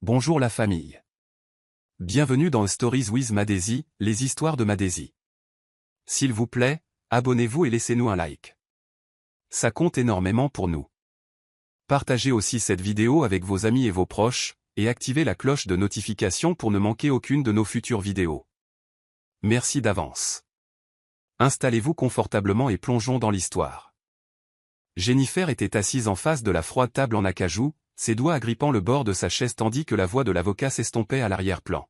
Bonjour la famille. Bienvenue dans Stories with Madesi, les histoires de Madesi. S'il vous plaît, abonnez-vous et laissez-nous un like. Ça compte énormément pour nous. Partagez aussi cette vidéo avec vos amis et vos proches, et activez la cloche de notification pour ne manquer aucune de nos futures vidéos. Merci d'avance. Installez-vous confortablement et plongeons dans l'histoire. Jennifer était assise en face de la froide table en acajou, ses doigts agrippant le bord de sa chaise tandis que la voix de l'avocat s'estompait à l'arrière-plan.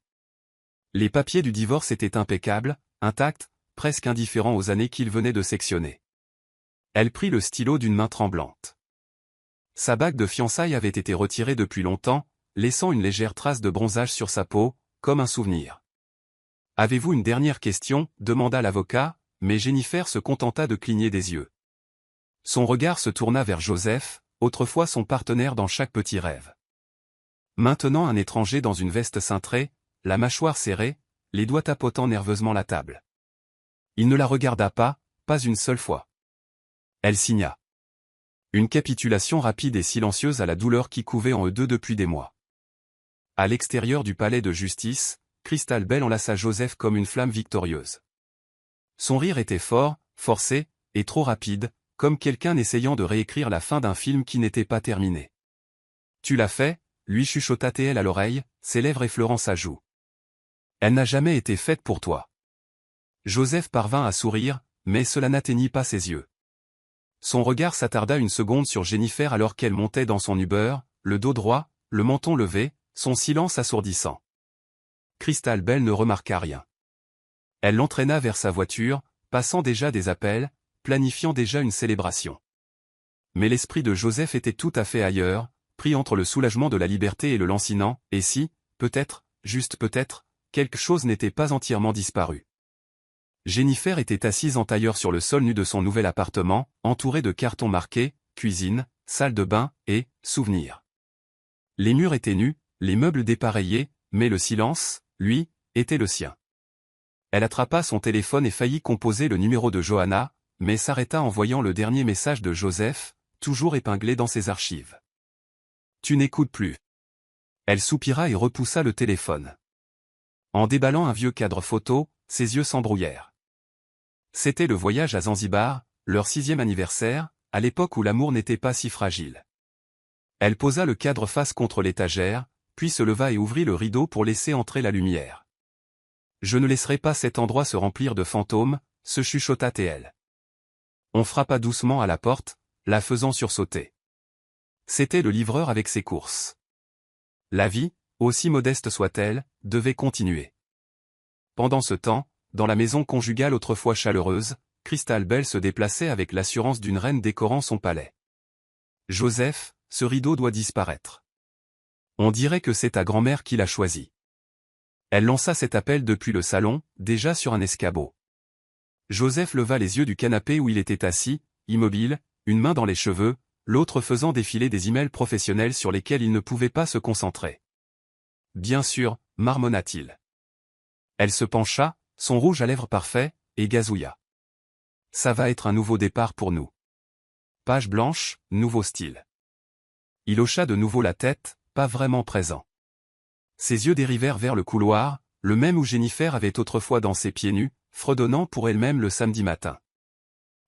Les papiers du divorce étaient impeccables, intacts, presque indifférents aux années qu'il venait de sectionner. Elle prit le stylo d'une main tremblante. Sa bague de fiançailles avait été retirée depuis longtemps, laissant une légère trace de bronzage sur sa peau, comme un souvenir. « Avez-vous une dernière question » demanda l'avocat, mais Jennifer se contenta de cligner des yeux. Son regard se tourna vers Joseph, autrefois son partenaire dans chaque petit rêve. Maintenant un étranger dans une veste cintrée, la mâchoire serrée, les doigts tapotant nerveusement la table. Il ne la regarda pas une seule fois. Elle signa. Une capitulation rapide et silencieuse à la douleur qui couvait en eux deux depuis des mois. À l'extérieur du palais de justice, Crystal Bell enlaça Joseph comme une flamme victorieuse. Son rire était fort, forcé, et trop rapide, comme quelqu'un essayant de réécrire la fin d'un film qui n'était pas terminé. « Tu l'as fait » lui chuchota-t-elle à l'oreille, ses lèvres effleurant sa joue. « Elle n'a jamais été faite pour toi. » Joseph parvint à sourire, mais cela n'atteignit pas ses yeux. Son regard s'attarda une seconde sur Jennifer alors qu'elle montait dans son Uber, le dos droit, le menton levé, son silence assourdissant. Crystal Bell ne remarqua rien. Elle l'entraîna vers sa voiture, passant déjà des appels, planifiant déjà une célébration. Mais l'esprit de Joseph était tout à fait ailleurs, pris entre le soulagement de la liberté et le lancinant, et si, peut-être, juste peut-être, quelque chose n'était pas entièrement disparu. Jennifer était assise en tailleur sur le sol nu de son nouvel appartement, entourée de cartons marqués, cuisine, salle de bain, et, souvenirs. Les murs étaient nus, les meubles dépareillés, mais le silence, lui, était le sien. Elle attrapa son téléphone et faillit composer le numéro de Johanna, mais s'arrêta en voyant le dernier message de Joseph, toujours épinglé dans ses archives. « Tu n'écoutes plus. » Elle soupira et repoussa le téléphone. En déballant un vieux cadre photo, ses yeux s'embrouillèrent. C'était le voyage à Zanzibar, leur 6e anniversaire, à l'époque où l'amour n'était pas si fragile. Elle posa le cadre face contre l'étagère, puis se leva et ouvrit le rideau pour laisser entrer la lumière. « Je ne laisserai pas cet endroit se remplir de fantômes » se chuchota-t-elle. On frappa doucement à la porte, la faisant sursauter. C'était le livreur avec ses courses. La vie, aussi modeste soit-elle, devait continuer. Pendant ce temps, dans la maison conjugale autrefois chaleureuse, Crystal Bell se déplaçait avec l'assurance d'une reine décorant son palais. « Joseph, ce rideau doit disparaître. On dirait que c'est ta grand-mère qui l'a choisi. » Elle lança cet appel depuis le salon, déjà sur un escabeau. Joseph leva les yeux du canapé où il était assis, immobile, une main dans les cheveux, l'autre faisant défiler des emails professionnels sur lesquels il ne pouvait pas se concentrer. « Bien sûr, marmonna-t-il. » Elle se pencha, son rouge à lèvres parfait, et gazouilla. « Ça va être un nouveau départ pour nous. Page blanche, nouveau style. » Il hocha de nouveau la tête, pas vraiment présent. Ses yeux dérivèrent vers le couloir, le même où Jennifer avait autrefois dansé pieds nus, fredonnant pour elle-même le samedi matin.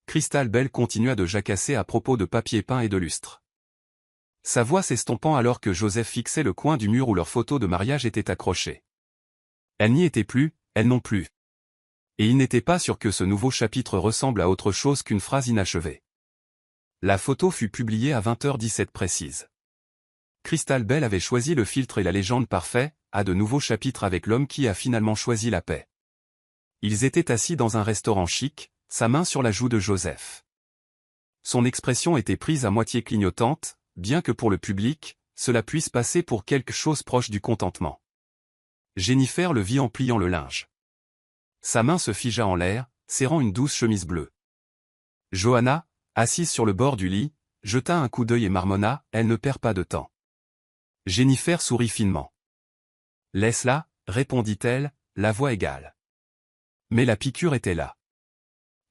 Crystal Bell continua de jacasser à propos de papier peint et de lustre. Sa voix s'estompant alors que Joseph fixait le coin du mur où leur photo de mariage était accrochée. Elle n'y était plus, elle non plus. Et il n'était pas sûr que ce nouveau chapitre ressemble à autre chose qu'une phrase inachevée. La photo fut publiée à 20h17 précise. Crystal Bell avait choisi le filtre et la légende parfait, à de nouveaux chapitres avec l'homme qui a finalement choisi la paix. Ils étaient assis dans un restaurant chic, sa main sur la joue de Joseph. Son expression était prise à moitié clignotante, bien que pour le public, cela puisse passer pour quelque chose proche du contentement. Jennifer le vit en pliant le linge. Sa main se figea en l'air, serrant une douce chemise bleue. Johanna, assise sur le bord du lit, jeta un coup d'œil et marmonna, elle ne perd pas de temps. Jennifer sourit finement. « Laisse-la, répondit-elle, la voix égale. Mais la piqûre était là.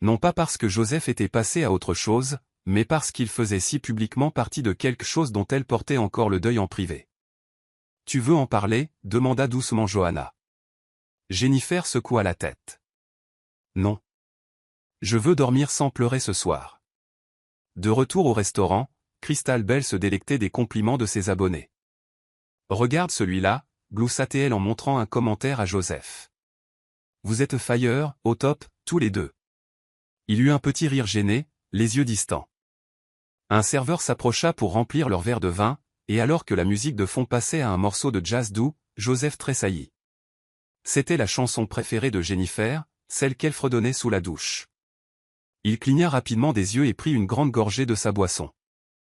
Non pas parce que Joseph était passé à autre chose, mais parce qu'il faisait si publiquement partie de quelque chose dont elle portait encore le deuil en privé. Tu veux en parler? Demanda doucement Johanna. Jennifer secoua la tête. Non. Je veux dormir sans pleurer ce soir. De retour au restaurant, Crystal Bell se délectait des compliments de ses abonnés. Regarde celui-là, gloussa-t-elle en montrant un commentaire à Joseph. Vous êtes fire, au top, tous les deux. Il eut un petit rire gêné, les yeux distants. Un serveur s'approcha pour remplir leur verre de vin, et alors que la musique de fond passait à un morceau de jazz doux, Joseph tressaillit. C'était la chanson préférée de Jennifer, celle qu'elle fredonnait sous la douche. Il cligna rapidement des yeux et prit une grande gorgée de sa boisson.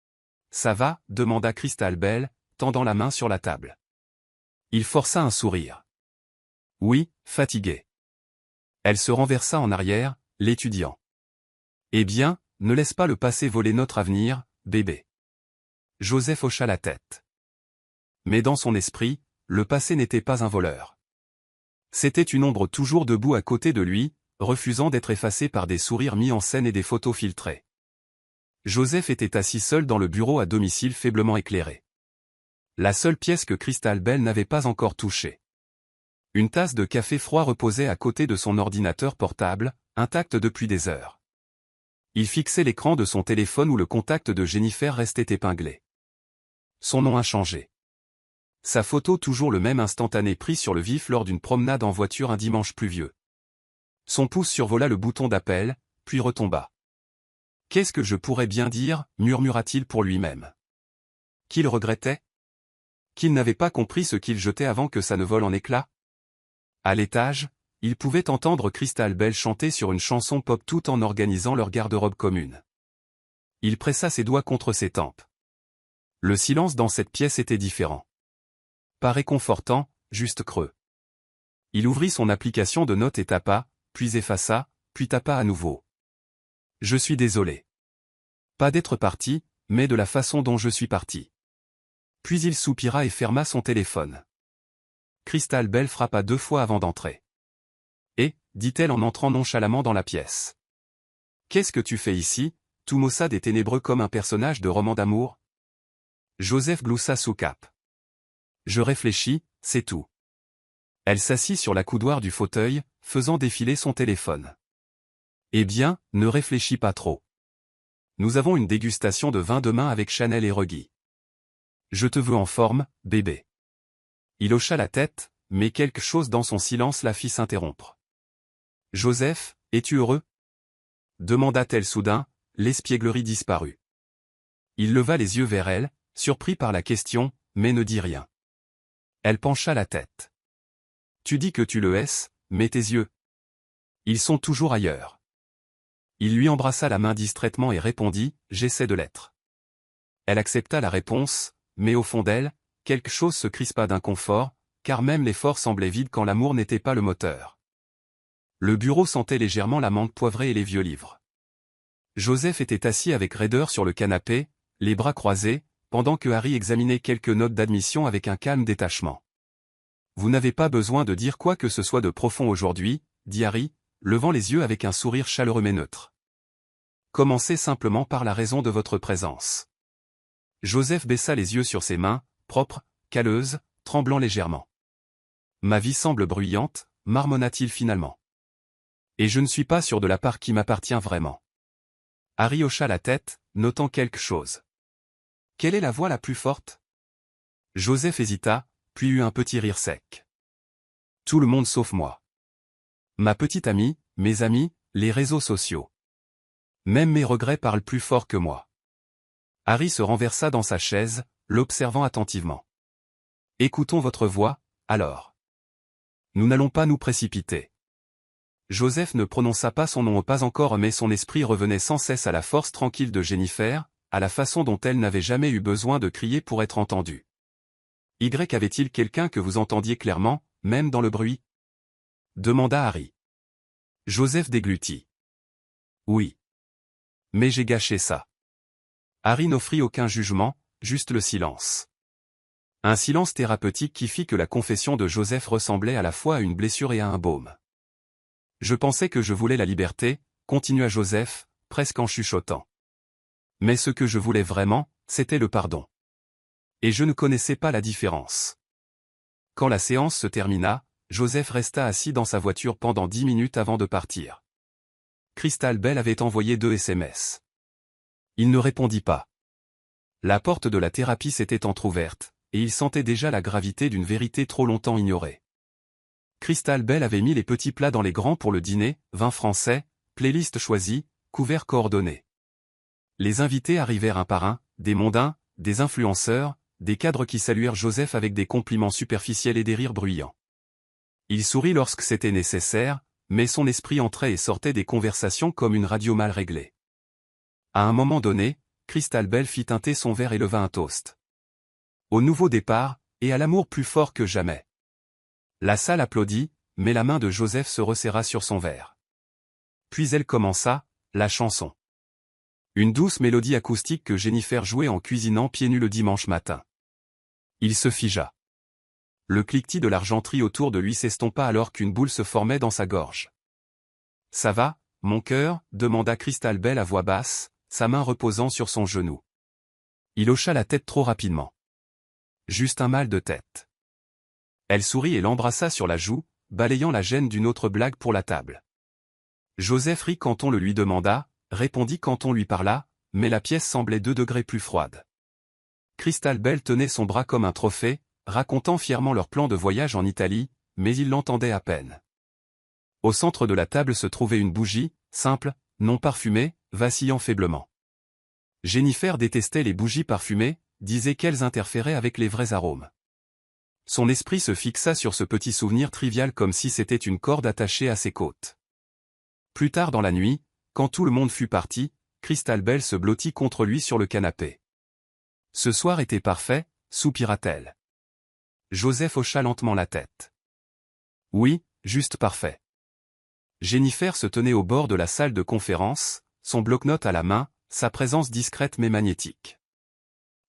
« Ça va ?» demanda Crystal Bell, tendant la main sur la table. Il força un sourire. « Oui, fatigué. » Elle se renversa en arrière, l'étudiant. « Eh bien, ne laisse pas le passé voler notre avenir, bébé. » Joseph hocha la tête. Mais dans son esprit, le passé n'était pas un voleur. C'était une ombre toujours debout à côté de lui, refusant d'être effacée par des sourires mis en scène et des photos filtrées. Joseph était assis seul dans le bureau à domicile faiblement éclairé. La seule pièce que Crystal Bell n'avait pas encore touchée. Une tasse de café froid reposait à côté de son ordinateur portable, intact depuis des heures. Il fixait l'écran de son téléphone où le contact de Jennifer restait épinglé. Son nom a changé. Sa photo toujours le même instantané pris sur le vif lors d'une promenade en voiture un dimanche pluvieux. Son pouce survola le bouton d'appel, puis retomba. « Qu'est-ce que je pourrais bien dire ?» murmura-t-il pour lui-même. Qu'il regrettait? Qu'il n'avait pas compris ce qu'il jetait avant que ça ne vole en éclats? À l'étage, il pouvait entendre Crystal Bell chanter sur une chanson pop tout en organisant leur garde-robe commune. Il pressa ses doigts contre ses tempes. Le silence dans cette pièce était différent. Pas réconfortant, juste creux. Il ouvrit son application de notes et tapa, puis effaça, puis tapa à nouveau. « Je suis désolé. Pas d'être parti, mais de la façon dont je suis parti. » Puis il soupira et ferma son téléphone. Crystal Bell frappa 2 fois avant d'entrer. « Et » dit-elle en entrant nonchalamment dans la pièce. « Qu'est-ce que tu fais ici, tout maussade et ténébreux comme un personnage de roman d'amour ?» Joseph gloussa sous cape. « Je réfléchis, c'est tout. » Elle s'assit sur la coudoir du fauteuil, faisant défiler son téléphone. « Eh bien, ne réfléchis pas trop. Nous avons une dégustation de vin demain avec Chanel et Reggie. Je te veux en forme, bébé. » Il hocha la tête, mais quelque chose dans son silence la fit s'interrompre. « Joseph, es-tu heureux ?» demanda-t-elle soudain, l'espièglerie disparue. Il leva les yeux vers elle, surpris par la question, mais ne dit rien. Elle pencha la tête. « Tu dis que tu le hais, mais tes yeux. Ils sont toujours ailleurs. » Il lui embrassa la main distraitement et répondit, « J'essaie de l'être. » Elle accepta la réponse, mais au fond d'elle, quelque chose se crispa d'inconfort, car même l'effort semblait vide quand l'amour n'était pas le moteur. Le bureau sentait légèrement la menthe poivrée et les vieux livres. Joseph était assis avec raideur sur le canapé, les bras croisés, pendant que Harry examinait quelques notes d'admission avec un calme détachement. « Vous n'avez pas besoin de dire quoi que ce soit de profond aujourd'hui, » dit Harry, levant les yeux avec un sourire chaleureux mais neutre. « Commencez simplement par la raison de votre présence. » Joseph baissa les yeux sur ses mains, propres, calleuses, tremblant légèrement. « Ma vie semble bruyante, » marmonna-t-il finalement. « Et je ne suis pas sûr de la part qui m'appartient vraiment. » Harry hocha la tête, notant quelque chose. « Quelle est la voix la plus forte ?» Joseph hésita, puis eut un petit rire sec. « Tout le monde sauf moi. Ma petite amie, mes amis, les réseaux sociaux. Même mes regrets parlent plus fort que moi. » Harry se renversa dans sa chaise, l'observant attentivement. « Écoutons votre voix, alors. Nous n'allons pas nous précipiter. » Joseph ne prononça pas son nom pas encore mais son esprit revenait sans cesse à la force tranquille de Jennifer, à la façon dont elle n'avait jamais eu besoin de crier pour être entendue. Y avait-il quelqu'un que vous entendiez clairement, même dans le bruit? Demanda Harry. Joseph déglutit. Oui. Mais j'ai gâché ça. Harry n'offrit aucun jugement, juste le silence. Un silence thérapeutique qui fit que la confession de Joseph ressemblait à la fois à une blessure et à un baume. Je pensais que je voulais la liberté, continua Joseph, presque en chuchotant. Mais ce que je voulais vraiment, c'était le pardon. Et je ne connaissais pas la différence. Quand la séance se termina, Joseph resta assis dans sa voiture pendant 10 minutes avant de partir. Christabel avait envoyé 2 SMS. Il ne répondit pas. La porte de la thérapie s'était entr'ouverte, et il sentait déjà la gravité d'une vérité trop longtemps ignorée. Christabel avait mis les petits plats dans les grands pour le dîner, vin français, playlist choisie, couverts coordonnés. Les invités arrivèrent un par un, des mondains, des influenceurs, des cadres qui saluèrent Joseph avec des compliments superficiels et des rires bruyants. Il sourit lorsque c'était nécessaire, mais son esprit entrait et sortait des conversations comme une radio mal réglée. À un moment donné, Christabel fit teinter son verre et leva un toast. Au nouveau départ, et à l'amour plus fort que jamais. La salle applaudit, mais la main de Joseph se resserra sur son verre. Puis elle commença, la chanson. Une douce mélodie acoustique que Jennifer jouait en cuisinant pieds nus le dimanche matin. Il se figea. Le cliquetis de l'argenterie autour de lui s'estompa alors qu'une boule se formait dans sa gorge. « Ça va, mon cœur » demanda Christabel à voix basse, sa main reposant sur son genou. Il hocha la tête trop rapidement. Juste un mal de tête. Elle sourit et l'embrassa sur la joue, balayant la gêne d'une autre blague pour la table. Joseph rit quand on le lui demanda, répondit quand on lui parla, mais la pièce semblait 2 degrés plus froide. Christabel tenait son bras comme un trophée, racontant fièrement leur plan de voyage en Italie, mais il l'entendait à peine. Au centre de la table se trouvait une bougie, simple, non parfumée, vacillant faiblement. Jennifer détestait les bougies parfumées, disait qu'elles interféraient avec les vrais arômes. Son esprit se fixa sur ce petit souvenir trivial comme si c'était une corde attachée à ses côtes. Plus tard dans la nuit, quand tout le monde fut parti, Christabel se blottit contre lui sur le canapé. Ce soir était parfait, soupira-t-elle. Joseph hocha lentement la tête. Oui, juste parfait. Jennifer se tenait au bord de la salle de conférence, son bloc-notes à la main, sa présence discrète mais magnétique.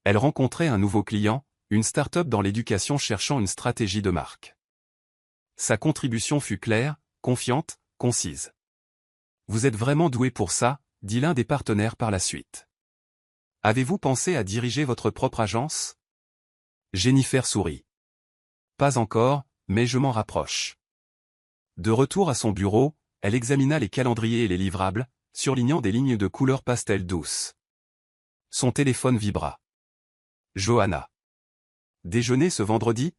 Elle rencontrait un nouveau client, une start-up dans l'éducation cherchant une stratégie de marque. Sa contribution fut claire, confiante, concise. « Vous êtes vraiment doué pour ça », dit l'un des partenaires par la suite. « Avez-vous pensé à diriger votre propre agence ?» Jennifer sourit. « Pas encore, mais je m'en rapproche. » De retour à son bureau, elle examina les calendriers et les livrables, surlignant des lignes de couleur pastel douce. Son téléphone vibra. Johanna. Déjeuner ce vendredi ?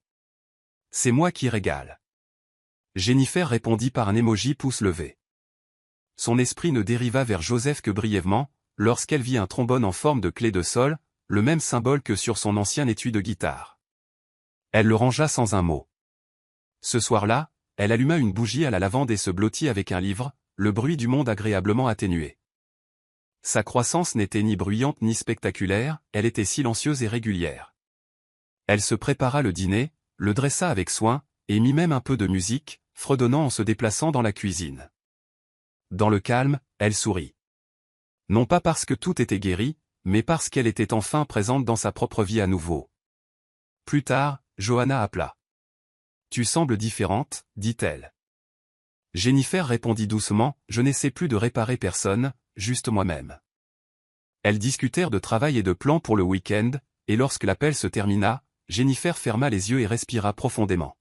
C'est moi qui régale. Jennifer répondit par un emoji pouce levé. Son esprit ne dériva vers Joseph que brièvement, lorsqu'elle vit un trombone en forme de clé de sol, le même symbole que sur son ancien étui de guitare. Elle le rangea sans un mot. Ce soir-là, elle alluma une bougie à la lavande et se blottit avec un livre, le bruit du monde agréablement atténué. Sa croissance n'était ni bruyante ni spectaculaire, elle était silencieuse et régulière. Elle se prépara le dîner, le dressa avec soin, et mit même un peu de musique, fredonnant en se déplaçant dans la cuisine. Dans le calme, elle sourit. Non pas parce que tout était guéri, mais parce qu'elle était enfin présente dans sa propre vie à nouveau. Plus tard, Johanna appela. « Tu sembles différente », dit-elle. Jennifer répondit doucement, « Je n'essaie plus de réparer personne, juste moi-même. » Elles discutèrent de travail et de plans pour le week-end, et lorsque l'appel se termina, Jennifer ferma les yeux et respira profondément.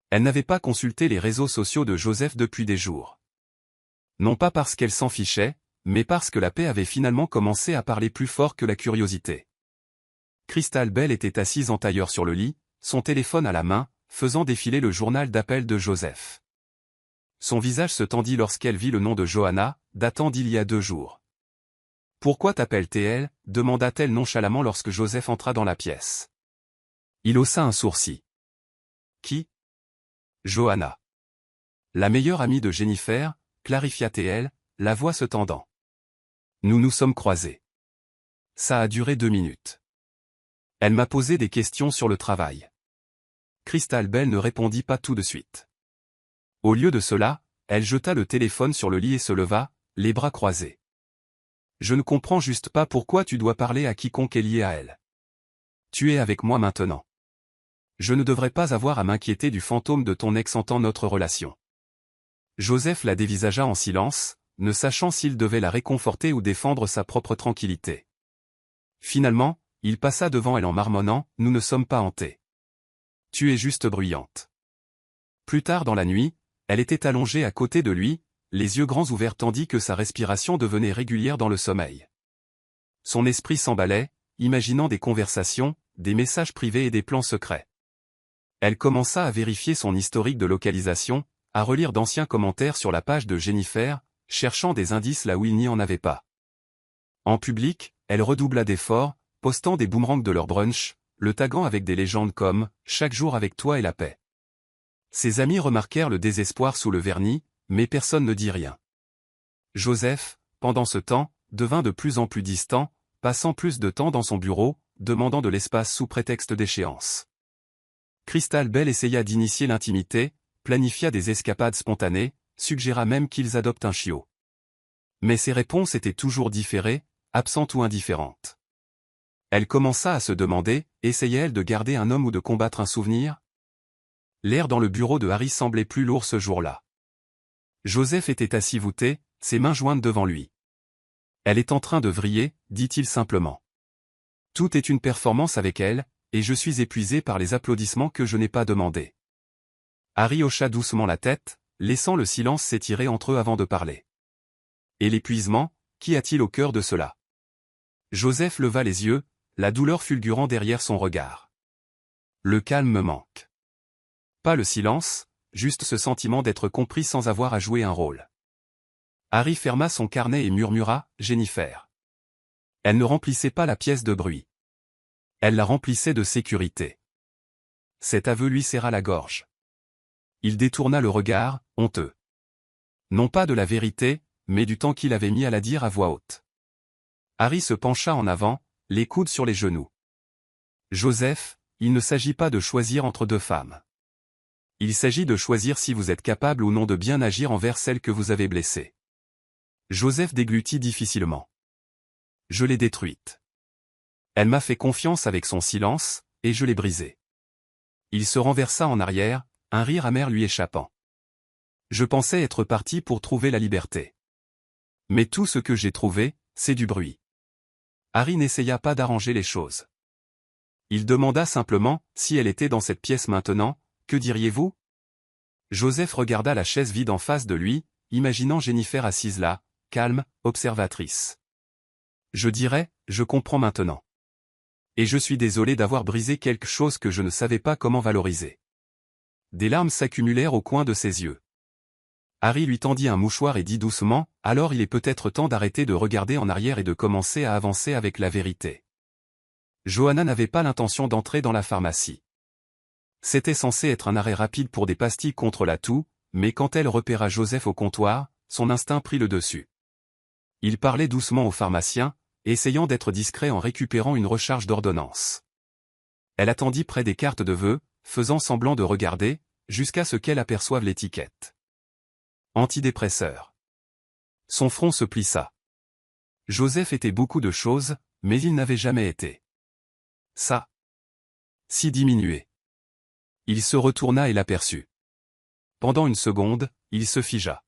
Elle n'avait pas consulté les réseaux sociaux de Joseph depuis des jours. Non pas parce qu'elle s'en fichait, mais parce que la paix avait finalement commencé à parler plus fort que la curiosité. Christabel était assise en tailleur sur le lit, son téléphone à la main, faisant défiler le journal d'appel de Joseph. Son visage se tendit lorsqu'elle vit le nom de Johanna, datant d'il y a 2 jours. « Pourquoi t'appelle-t-elle » demanda-t-elle nonchalamment lorsque Joseph entra dans la pièce. Il haussa un sourcil. « Qui » ? Johanna. La meilleure amie de Jennifer, clarifia-t-elle, la voix se tendant. Nous nous sommes croisés. Ça a duré 2 minutes. Elle m'a posé des questions sur le travail. Christabel ne répondit pas tout de suite. Au lieu de cela, elle jeta le téléphone sur le lit et se leva, les bras croisés. Je ne comprends juste pas pourquoi tu dois parler à quiconque est lié à elle. Tu es avec moi maintenant. Je ne devrais pas avoir à m'inquiéter du fantôme de ton ex hantant notre relation. Joseph la dévisagea en silence, ne sachant s'il devait la réconforter ou défendre sa propre tranquillité. Finalement, il passa devant elle en marmonnant « Nous ne sommes pas hantés. » Tu es juste bruyante. Plus tard dans la nuit, elle était allongée à côté de lui, les yeux grands ouverts tandis que sa respiration devenait régulière dans le sommeil. Son esprit s'emballait, imaginant des conversations, des messages privés et des plans secrets. Elle commença à vérifier son historique de localisation, à relire d'anciens commentaires sur la page de Jennifer, cherchant des indices là où il n'y en avait pas. En public, elle redoubla d'efforts, postant des boomerangs de leur brunch, le taguant avec des légendes comme « Chaque jour avec toi et la paix ». Ses amis remarquèrent le désespoir sous le vernis, mais personne ne dit rien. Joseph, pendant ce temps, devint de plus en plus distant, passant plus de temps dans son bureau, demandant de l'espace sous prétexte d'échéance. Crystal Bell essaya d'initier l'intimité, planifia des escapades spontanées, suggéra même qu'ils adoptent un chiot. Mais ses réponses étaient toujours différées, absentes ou indifférentes. Elle commença à se demander, essayait-elle de garder un homme ou de combattre un souvenir? L'air dans le bureau de Harry semblait plus lourd ce jour-là. Joseph était assis voûté, ses mains jointes devant lui. « Elle est en train de vriller », dit-il simplement. « Tout est une performance avec elle, et je suis épuisé par les applaudissements que je n'ai pas demandés. » Harry hocha doucement la tête, laissant le silence s'étirer entre eux avant de parler. « Et l'épuisement, qu'y a-t-il au cœur de cela ?» Joseph leva les yeux, la douleur fulgurant derrière son regard. « Le calme me manque. » Pas le silence, juste ce sentiment d'être compris sans avoir à jouer un rôle. Harry ferma son carnet et murmura « Jennifer ». Elle ne remplissait pas la pièce de bruit. Elle la remplissait de sécurité. Cet aveu lui serra la gorge. Il détourna le regard, honteux. Non pas de la vérité, mais du temps qu'il avait mis à la dire à voix haute. Harry se pencha en avant, les coudes sur les genoux. « Joseph, il ne s'agit pas de choisir entre deux femmes. Il s'agit de choisir si vous êtes capable ou non de bien agir envers celle que vous avez blessée. » Joseph déglutit difficilement. « Je l'ai détruite. Elle m'a fait confiance avec son silence, et je l'ai brisée. » Il se renversa en arrière, un rire amer lui échappant. « Je pensais être parti pour trouver la liberté. Mais tout ce que j'ai trouvé, c'est du bruit. » Harry n'essaya pas d'arranger les choses. Il demanda simplement, si elle était dans cette pièce maintenant, que diriez-vous? Joseph regarda la chaise vide en face de lui, imaginant Jennifer assise là, calme, observatrice. Je dirais, je comprends maintenant. Et je suis désolé d'avoir brisé quelque chose que je ne savais pas comment valoriser. Des larmes s'accumulèrent au coin de ses yeux. Harry lui tendit un mouchoir et dit doucement, alors il est peut-être temps d'arrêter de regarder en arrière et de commencer à avancer avec la vérité. Johanna n'avait pas l'intention d'entrer dans la pharmacie. C'était censé être un arrêt rapide pour des pastilles contre la toux, mais quand elle repéra Joseph au comptoir, son instinct prit le dessus. Il parlait doucement au pharmacien, essayant d'être discret en récupérant une recharge d'ordonnance. Elle attendit près des cartes de vœux, faisant semblant de regarder, jusqu'à ce qu'elle aperçoive l'étiquette. Antidépresseur. Son front se plissa. Joseph était beaucoup de choses, mais il n'avait jamais été ça. Si diminué. Il se retourna et l'aperçut. Pendant une seconde, il se figea.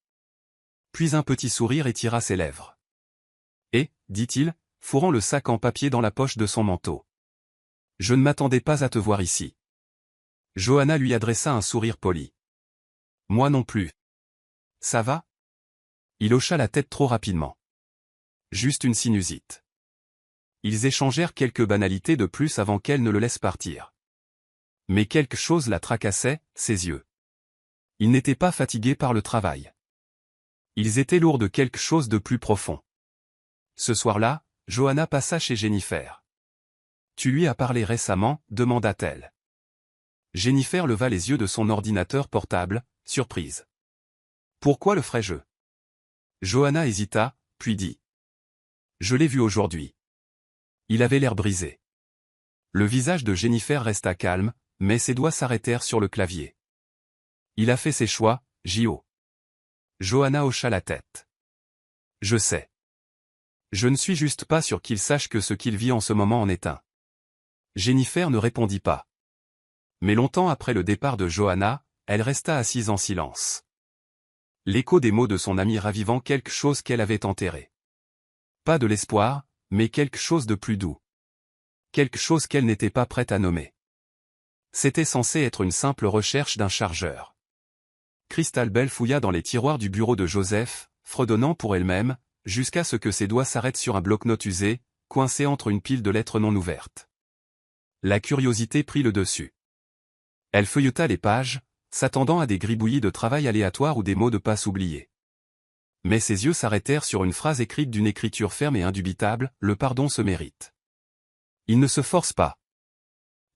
Puis un petit sourire étira ses lèvres. « Et, dit-il, fourrant le sac en papier dans la poche de son manteau. Je ne m'attendais pas à te voir ici. » Johanna lui adressa un sourire poli. « Moi non plus. Ça va ?» Il hocha la tête trop rapidement. « Juste une sinusite. » Ils échangèrent quelques banalités de plus avant qu'elle ne le laisse partir. Mais quelque chose la tracassait, ses yeux. Il n'était pas fatigué par le travail. Ils étaient lourds de quelque chose de plus profond. Ce soir-là, Johanna passa chez Jennifer. « Tu lui as parlé récemment ?» demanda-t-elle. Jennifer leva les yeux de son ordinateur portable, surprise. « Pourquoi le ferais-je » Johanna hésita, puis dit. « Je l'ai vu aujourd'hui. » Il avait l'air brisé. Le visage de Jennifer resta calme, mais ses doigts s'arrêtèrent sur le clavier. « Il a fait ses choix, J.O. » Johanna hocha la tête. « Je sais. Je ne suis juste pas sûr qu'il sache que ce qu'il vit en ce moment en est un. » Jennifer ne répondit pas. Mais longtemps après le départ de Johanna, elle resta assise en silence. L'écho des mots de son amie ravivant quelque chose qu'elle avait enterré. Pas de l'espoir, mais quelque chose de plus doux. Quelque chose qu'elle n'était pas prête à nommer. C'était censé être une simple recherche d'un chargeur. Christabel fouilla dans les tiroirs du bureau de Joseph, fredonnant pour elle-même, jusqu'à ce que ses doigts s'arrêtent sur un bloc-notes usé, coincé entre une pile de lettres non ouvertes. La curiosité prit le dessus. Elle feuilleta les pages, s'attendant à des gribouillis de travail aléatoires ou des mots de passe oubliés. Mais ses yeux s'arrêtèrent sur une phrase écrite d'une écriture ferme et indubitable, « Le pardon se mérite ». Il ne se force pas.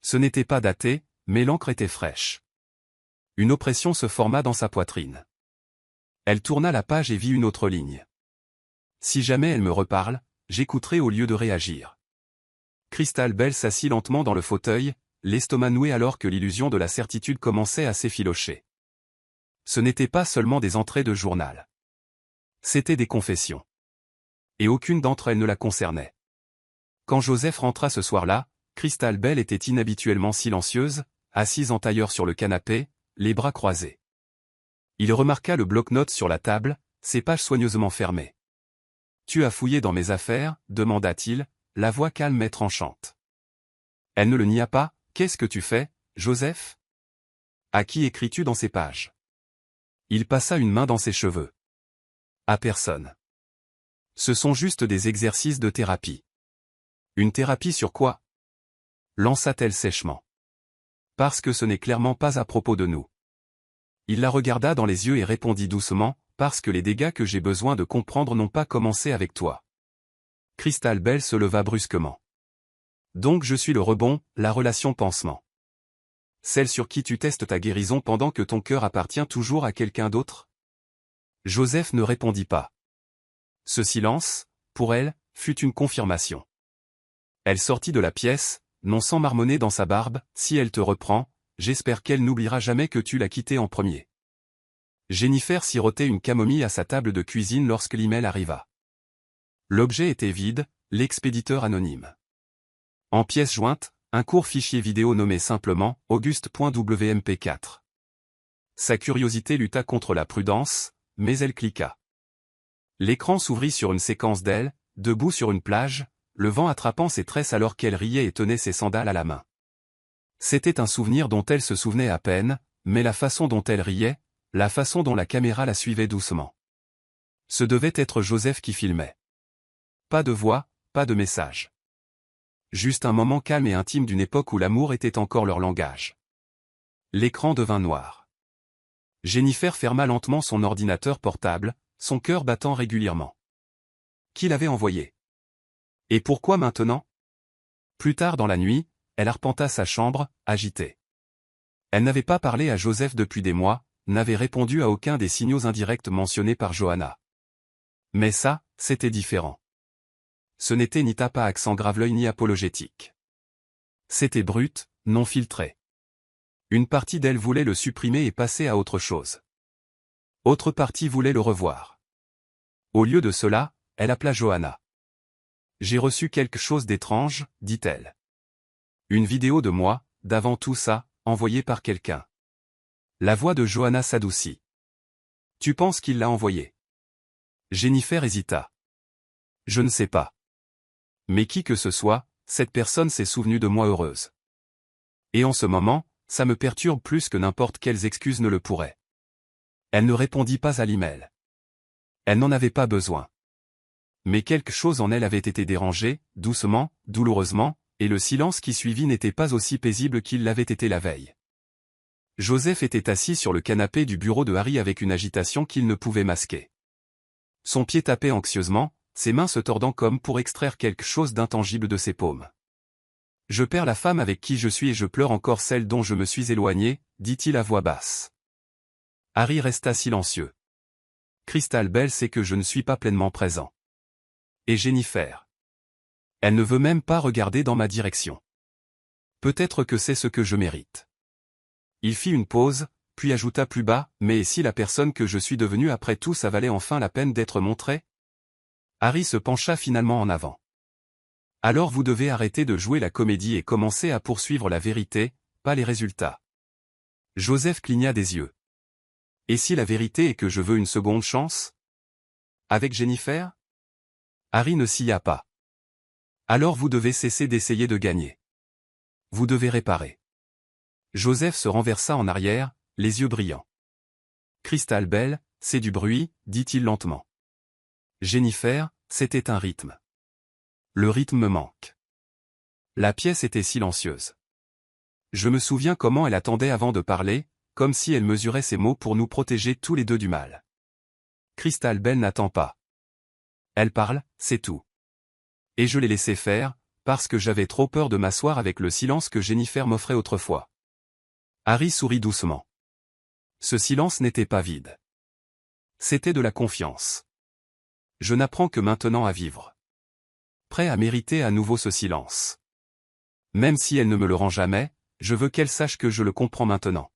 Ce n'était pas daté, mais l'encre était fraîche. Une oppression se forma dans sa poitrine. Elle tourna la page et vit une autre ligne. Si jamais elle me reparle, j'écouterai au lieu de réagir. Christabel s'assit lentement dans le fauteuil, l'estomac noué alors que l'illusion de la certitude commençait à s'effilocher. Ce n'était pas seulement des entrées de journal. C'étaient des confessions. Et aucune d'entre elles ne la concernait. Quand Joseph rentra ce soir-là, Christabel était inhabituellement silencieuse, assise en tailleur sur le canapé, les bras croisés. Il remarqua le bloc-notes sur la table, ses pages soigneusement fermées. « Tu as fouillé dans mes affaires ?» demanda-t-il, la voix calme et tranchante. Elle ne le nia pas. « Qu'est-ce que tu fais, Joseph ? À qui écris-tu dans ces pages ?» Il passa une main dans ses cheveux. « À personne. Ce sont juste des exercices de thérapie. » « Une thérapie sur quoi ?» lança-t-elle sèchement. « Parce que ce n'est clairement pas à propos de nous. » Il la regarda dans les yeux et répondit doucement, « Parce que les dégâts que j'ai besoin de comprendre n'ont pas commencé avec toi. » Christabel se leva brusquement. « Donc je suis le rebond, la relation pansement. Celle sur qui tu testes ta guérison pendant que ton cœur appartient toujours à quelqu'un d'autre ?» Joseph ne répondit pas. Ce silence, pour elle, fut une confirmation. Elle sortit de la pièce, non sans marmonner dans sa barbe, « Si elle te reprend, j'espère qu'elle n'oubliera jamais que tu l'as quittée en premier. » Jennifer sirotait une camomille à sa table de cuisine lorsque l'email arriva. L'objet était vide, l'expéditeur anonyme. En pièce jointe, un court fichier vidéo nommé simplement « Auguste.wmp4 ». Sa curiosité lutta contre la prudence, mais elle cliqua. L'écran s'ouvrit sur une séquence d'elle, debout sur une plage, le vent attrapant ses tresses alors qu'elle riait et tenait ses sandales à la main. C'était un souvenir dont elle se souvenait à peine, mais la façon dont elle riait, la façon dont la caméra la suivait doucement. Ce devait être Joseph qui filmait. Pas de voix, pas de message. Juste un moment calme et intime d'une époque où l'amour était encore leur langage. L'écran devint noir. Jennifer ferma lentement son ordinateur portable, son cœur battant régulièrement. Qui l'avait envoyé ? Et pourquoi maintenant ? Plus tard dans la nuit, elle arpenta sa chambre, agitée. Elle n'avait pas parlé à Joseph depuis des mois, n'avait répondu à aucun des signaux indirects mentionnés par Johanna. Mais ça, c'était différent. Ce n'était ni tape à accent grave-l'œil ni apologétique. C'était brut, non filtré. Une partie d'elle voulait le supprimer et passer à autre chose. Autre partie voulait le revoir. Au lieu de cela, elle appela Johanna. « J'ai reçu quelque chose d'étrange, dit-elle. Une vidéo de moi, d'avant tout ça, envoyée par quelqu'un. » La voix de Johanna s'adoucit. « Tu penses qu'il l'a envoyée ? » Jennifer hésita. « Je ne sais pas. Mais qui que ce soit, cette personne s'est souvenue de moi heureuse. Et en ce moment, ça me perturbe plus que n'importe quelles excuses ne le pourraient. » Elle ne répondit pas à l'email. Elle n'en avait pas besoin. Mais quelque chose en elle avait été dérangé, doucement, douloureusement, et le silence qui suivit n'était pas aussi paisible qu'il l'avait été la veille. Joseph était assis sur le canapé du bureau de Harry avec une agitation qu'il ne pouvait masquer. Son pied tapait anxieusement, ses mains se tordant comme pour extraire quelque chose d'intangible de ses paumes. « Je perds la femme avec qui je suis et je pleure encore celle dont je me suis éloigné, » dit-il à voix basse. Harry resta silencieux. Christabel sait que je ne suis pas pleinement présent. Et Jennifer. Elle ne veut même pas regarder dans ma direction. Peut-être que c'est ce que je mérite. Il fit une pause, puis ajouta plus bas, « Mais si la personne que je suis devenue après tout ça valait enfin la peine d'être montrée ?» Harry se pencha finalement en avant. « Alors vous devez arrêter de jouer la comédie et commencer à poursuivre la vérité, pas les résultats. » Joseph cligna des yeux. « Et si la vérité est que je veux une seconde chance ? Avec Jennifer ? » Harry ne sia pas. « Alors vous devez cesser d'essayer de gagner. Vous devez réparer. Joseph se renversa en arrière, les yeux brillants. Crystal Bell, c'est du bruit, dit-il lentement. Jennifer, c'était un rythme. Le rythme me manque. La pièce était silencieuse. Je me souviens comment elle attendait avant de parler, comme si elle mesurait ses mots pour nous protéger tous les deux du mal. Crystal Bell n'attend pas. Elle parle, c'est tout. Et je l'ai laissé faire, parce que j'avais trop peur de m'asseoir avec le silence que Jennifer m'offrait autrefois. Harry sourit doucement. Ce silence n'était pas vide. C'était de la confiance. Je n'apprends que maintenant à vivre. Prêt à mériter à nouveau ce silence. Même si elle ne me le rend jamais, je veux qu'elle sache que je le comprends maintenant.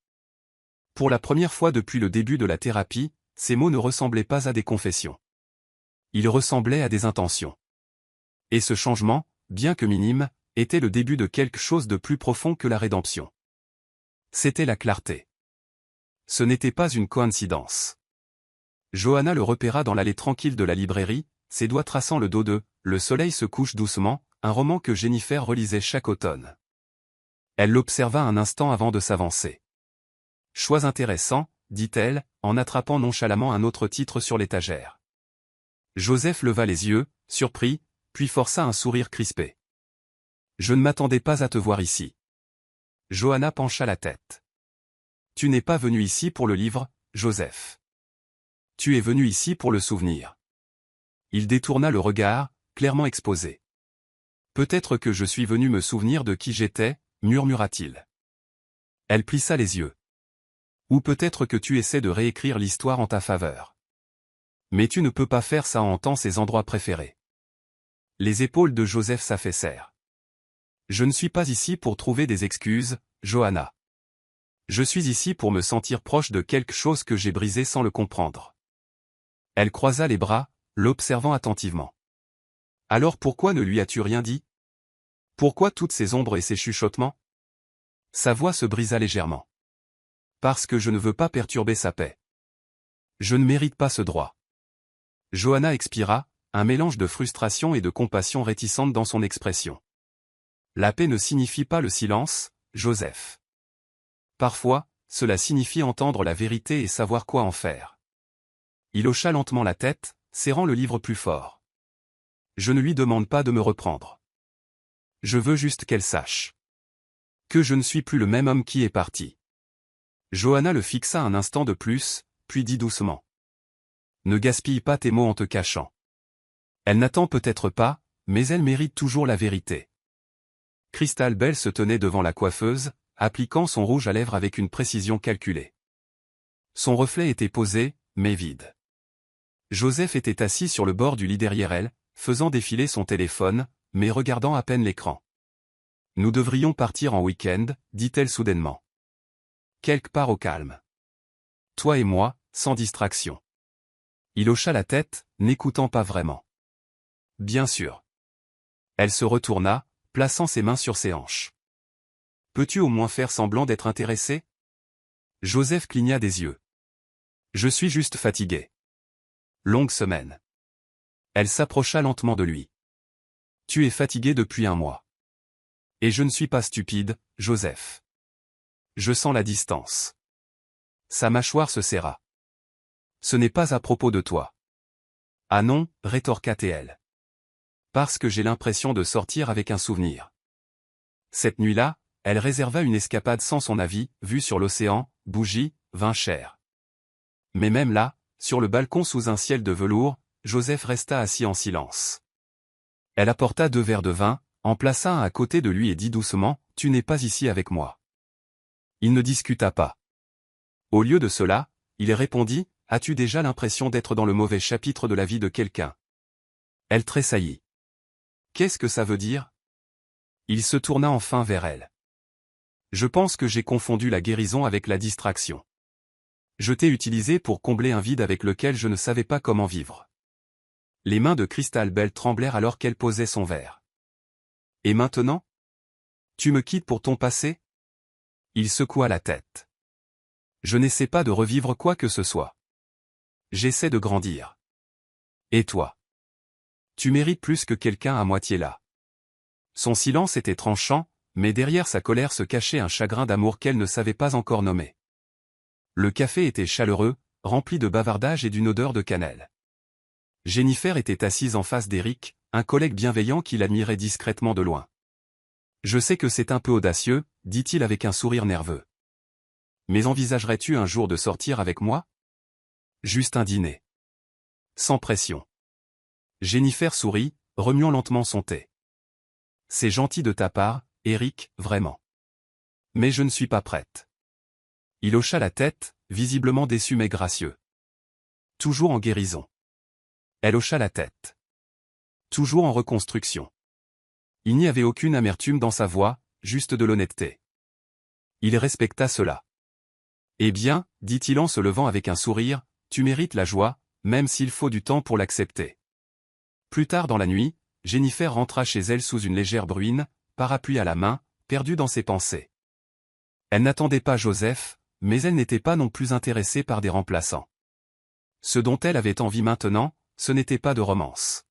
Pour la première fois depuis le début de la thérapie, ces mots ne ressemblaient pas à des confessions. Ils ressemblaient à des intentions. Et ce changement, bien que minime, était le début de quelque chose de plus profond que la rédemption. C'était la clarté. Ce n'était pas une coïncidence. Johanna le repéra dans l'allée tranquille de la librairie, ses doigts traçant le dos de « Le soleil se couche doucement », un roman que Jennifer relisait chaque automne. Elle l'observa un instant avant de s'avancer. « Choix intéressant », dit-elle, en attrapant nonchalamment un autre titre sur l'étagère. Joseph leva les yeux, surpris, puis força un sourire crispé. « Je ne m'attendais pas à te voir ici. » Johanna pencha la tête. « Tu n'es pas venu ici pour le livre, Joseph. Tu es venu ici pour le souvenir. » Il détourna le regard, clairement exposé. « Peut-être que je suis venu me souvenir de qui j'étais, » murmura-t-il. Elle plissa les yeux. « Ou peut-être que tu essaies de réécrire l'histoire en ta faveur. Mais tu ne peux pas faire ça en hantant ses endroits préférés. » Les épaules de Joseph s'affaissèrent. « Je ne suis pas ici pour trouver des excuses, Johanna. Je suis ici pour me sentir proche de quelque chose que j'ai brisé sans le comprendre. » Elle croisa les bras, l'observant attentivement. « Alors pourquoi ne lui as-tu rien dit? Pourquoi toutes ces ombres et ces chuchotements ?» Sa voix se brisa légèrement. « Parce que je ne veux pas perturber sa paix. Je ne mérite pas ce droit. » Johanna expira, un mélange de frustration et de compassion réticente dans son expression. « La paix ne signifie pas le silence, Joseph. Parfois, cela signifie entendre la vérité et savoir quoi en faire. » Il hocha lentement la tête, serrant le livre plus fort. « Je ne lui demande pas de me reprendre. Je veux juste qu'elle sache. Que je ne suis plus le même homme qui est parti. » Johanna le fixa un instant de plus, puis dit doucement. « Ne gaspille pas tes mots en te cachant. Elle n'attend peut-être pas, mais elle mérite toujours la vérité. » Crystal Bell se tenait devant la coiffeuse, appliquant son rouge à lèvres avec une précision calculée. Son reflet était posé, mais vide. Joseph était assis sur le bord du lit derrière elle, faisant défiler son téléphone, mais regardant à peine l'écran. « Nous devrions partir en week-end, dit-elle soudainement. Quelque part au calme. Toi et moi, sans distraction. » Il hocha la tête, n'écoutant pas vraiment. « Bien sûr. » Elle se retourna, plaçant ses mains sur ses hanches. « Peux-tu au moins faire semblant d'être intéressé ?» Joseph cligna des yeux. « Je suis juste fatigué. Longue semaine. » Elle s'approcha lentement de lui. « Tu es fatigué depuis un mois. Et je ne suis pas stupide, Joseph. Je sens la distance. » Sa mâchoire se serra. « Ce n'est pas à propos de toi. »« Ah non, rétorqua-t-elle. Parce que j'ai l'impression de sortir avec un souvenir. » Cette nuit-là, elle réserva une escapade sans son avis, vue sur l'océan, bougies, vin cher. Mais même là, sur le balcon sous un ciel de velours, Joseph resta assis en silence. Elle apporta 2 verres de vin, en plaça un à côté de lui et dit doucement, « Tu n'es pas ici avec moi. » Il ne discuta pas. Au lieu de cela, il répondit, « As-tu déjà l'impression d'être dans le mauvais chapitre de la vie de quelqu'un ?» Elle tressaillit. « Qu'est-ce que ça veut dire ?» Il se tourna enfin vers elle. « Je pense que j'ai confondu la guérison avec la distraction. Je t'ai utilisé pour combler un vide avec lequel je ne savais pas comment vivre. » Les mains de Crystal Bell tremblèrent alors qu'elle posait son verre. « Et maintenant? Tu me quittes pour ton passé ?» Il secoua la tête. « Je n'essaie pas de revivre quoi que ce soit. J'essaie de grandir. Et toi? Tu mérites plus que quelqu'un à moitié là. » Son silence était tranchant, mais derrière sa colère se cachait un chagrin d'amour qu'elle ne savait pas encore nommer. Le café était chaleureux, rempli de bavardage et d'une odeur de cannelle. Jennifer était assise en face d'Eric, un collègue bienveillant qui l'admirait discrètement de loin. « Je sais que c'est un peu audacieux, dit-il avec un sourire nerveux. Mais envisagerais-tu un jour de sortir avec moi? Juste un dîner. Sans pression. » Jennifer sourit, remuant lentement son thé. « C'est gentil de ta part, Eric, vraiment. Mais je ne suis pas prête. » Il hocha la tête, visiblement déçu mais gracieux. « Toujours en guérison. » Elle hocha la tête. « Toujours en reconstruction. » Il n'y avait aucune amertume dans sa voix, juste de l'honnêteté. Il respecta cela. « Eh bien, dit-il en se levant avec un sourire, tu mérites la joie, même s'il faut du temps pour l'accepter. » Plus tard dans la nuit, Jennifer rentra chez elle sous une légère bruine, parapluie à la main, perdue dans ses pensées. Elle n'attendait pas Joseph, mais elle n'était pas non plus intéressée par des remplaçants. Ce dont elle avait envie maintenant, ce n'était pas de romance.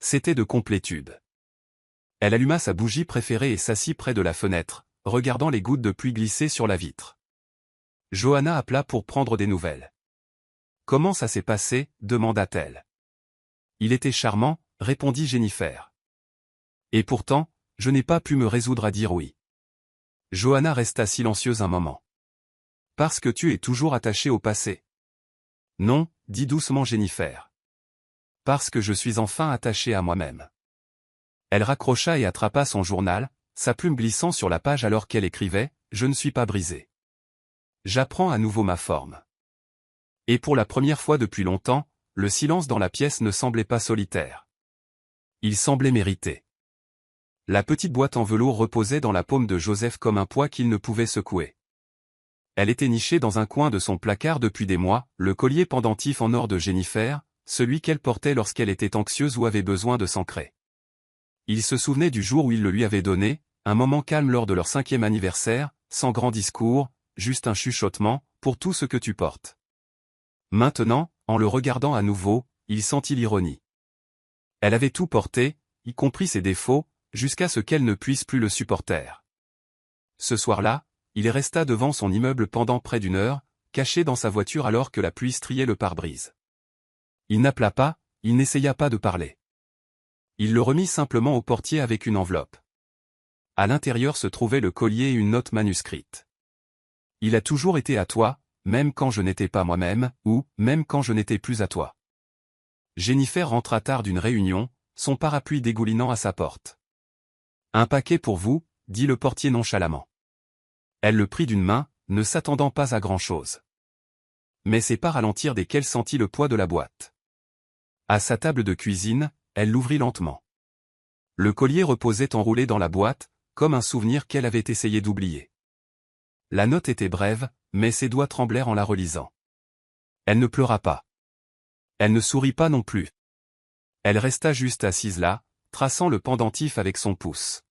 C'était de complétude. Elle alluma sa bougie préférée et s'assit près de la fenêtre, regardant les gouttes de pluie glisser sur la vitre. Johanna appela pour prendre des nouvelles. « Comment ça s'est passé ?» demanda-t-elle. « Il était charmant, répondit Jennifer. Et pourtant, je n'ai pas pu me résoudre à dire oui. » Johanna resta silencieuse un moment. « Parce que tu es toujours attachée au passé. » « Non, dit doucement Jennifer. Parce que je suis enfin attachée à moi-même. » Elle raccrocha et attrapa son journal, sa plume glissant sur la page alors qu'elle écrivait « Je ne suis pas brisée. J'apprends à nouveau ma forme. » Et pour la première fois depuis longtemps, le silence dans la pièce ne semblait pas solitaire. Il semblait mérité. La petite boîte en velours reposait dans la paume de Joseph comme un poids qu'il ne pouvait secouer. Elle était nichée dans un coin de son placard depuis des mois, le collier pendentif en or de Jennifer, celui qu'elle portait lorsqu'elle était anxieuse ou avait besoin de s'ancrer. Il se souvenait du jour où il le lui avait donné, un moment calme lors de leur 5e anniversaire, sans grand discours, juste un chuchotement, pour tout ce que tu portes. Maintenant, en le regardant à nouveau, il sentit l'ironie. Elle avait tout porté, y compris ses défauts, jusqu'à ce qu'elle ne puisse plus le supporter. Ce soir-là, il resta devant son immeuble pendant près d'1 heure, caché dans sa voiture alors que la pluie striait le pare-brise. Il n'appela pas, il n'essaya pas de parler. Il le remit simplement au portier avec une enveloppe. À l'intérieur se trouvait le collier et une note manuscrite. « Il a toujours été à toi, même quand je n'étais pas moi-même, ou même quand je n'étais plus à toi. » Jennifer rentra tard d'une réunion, son parapluie dégoulinant à sa porte. « Un paquet pour vous, » dit le portier nonchalamment. Elle le prit d'une main, ne s'attendant pas à grand-chose. Mais c'est pas ralentir dès qu'elle sentit le poids de la boîte. À sa table de cuisine, elle l'ouvrit lentement. Le collier reposait enroulé dans la boîte, comme un souvenir qu'elle avait essayé d'oublier. La note était brève, mais ses doigts tremblèrent en la relisant. Elle ne pleura pas. Elle ne sourit pas non plus. Elle resta juste assise là, traçant le pendentif avec son pouce.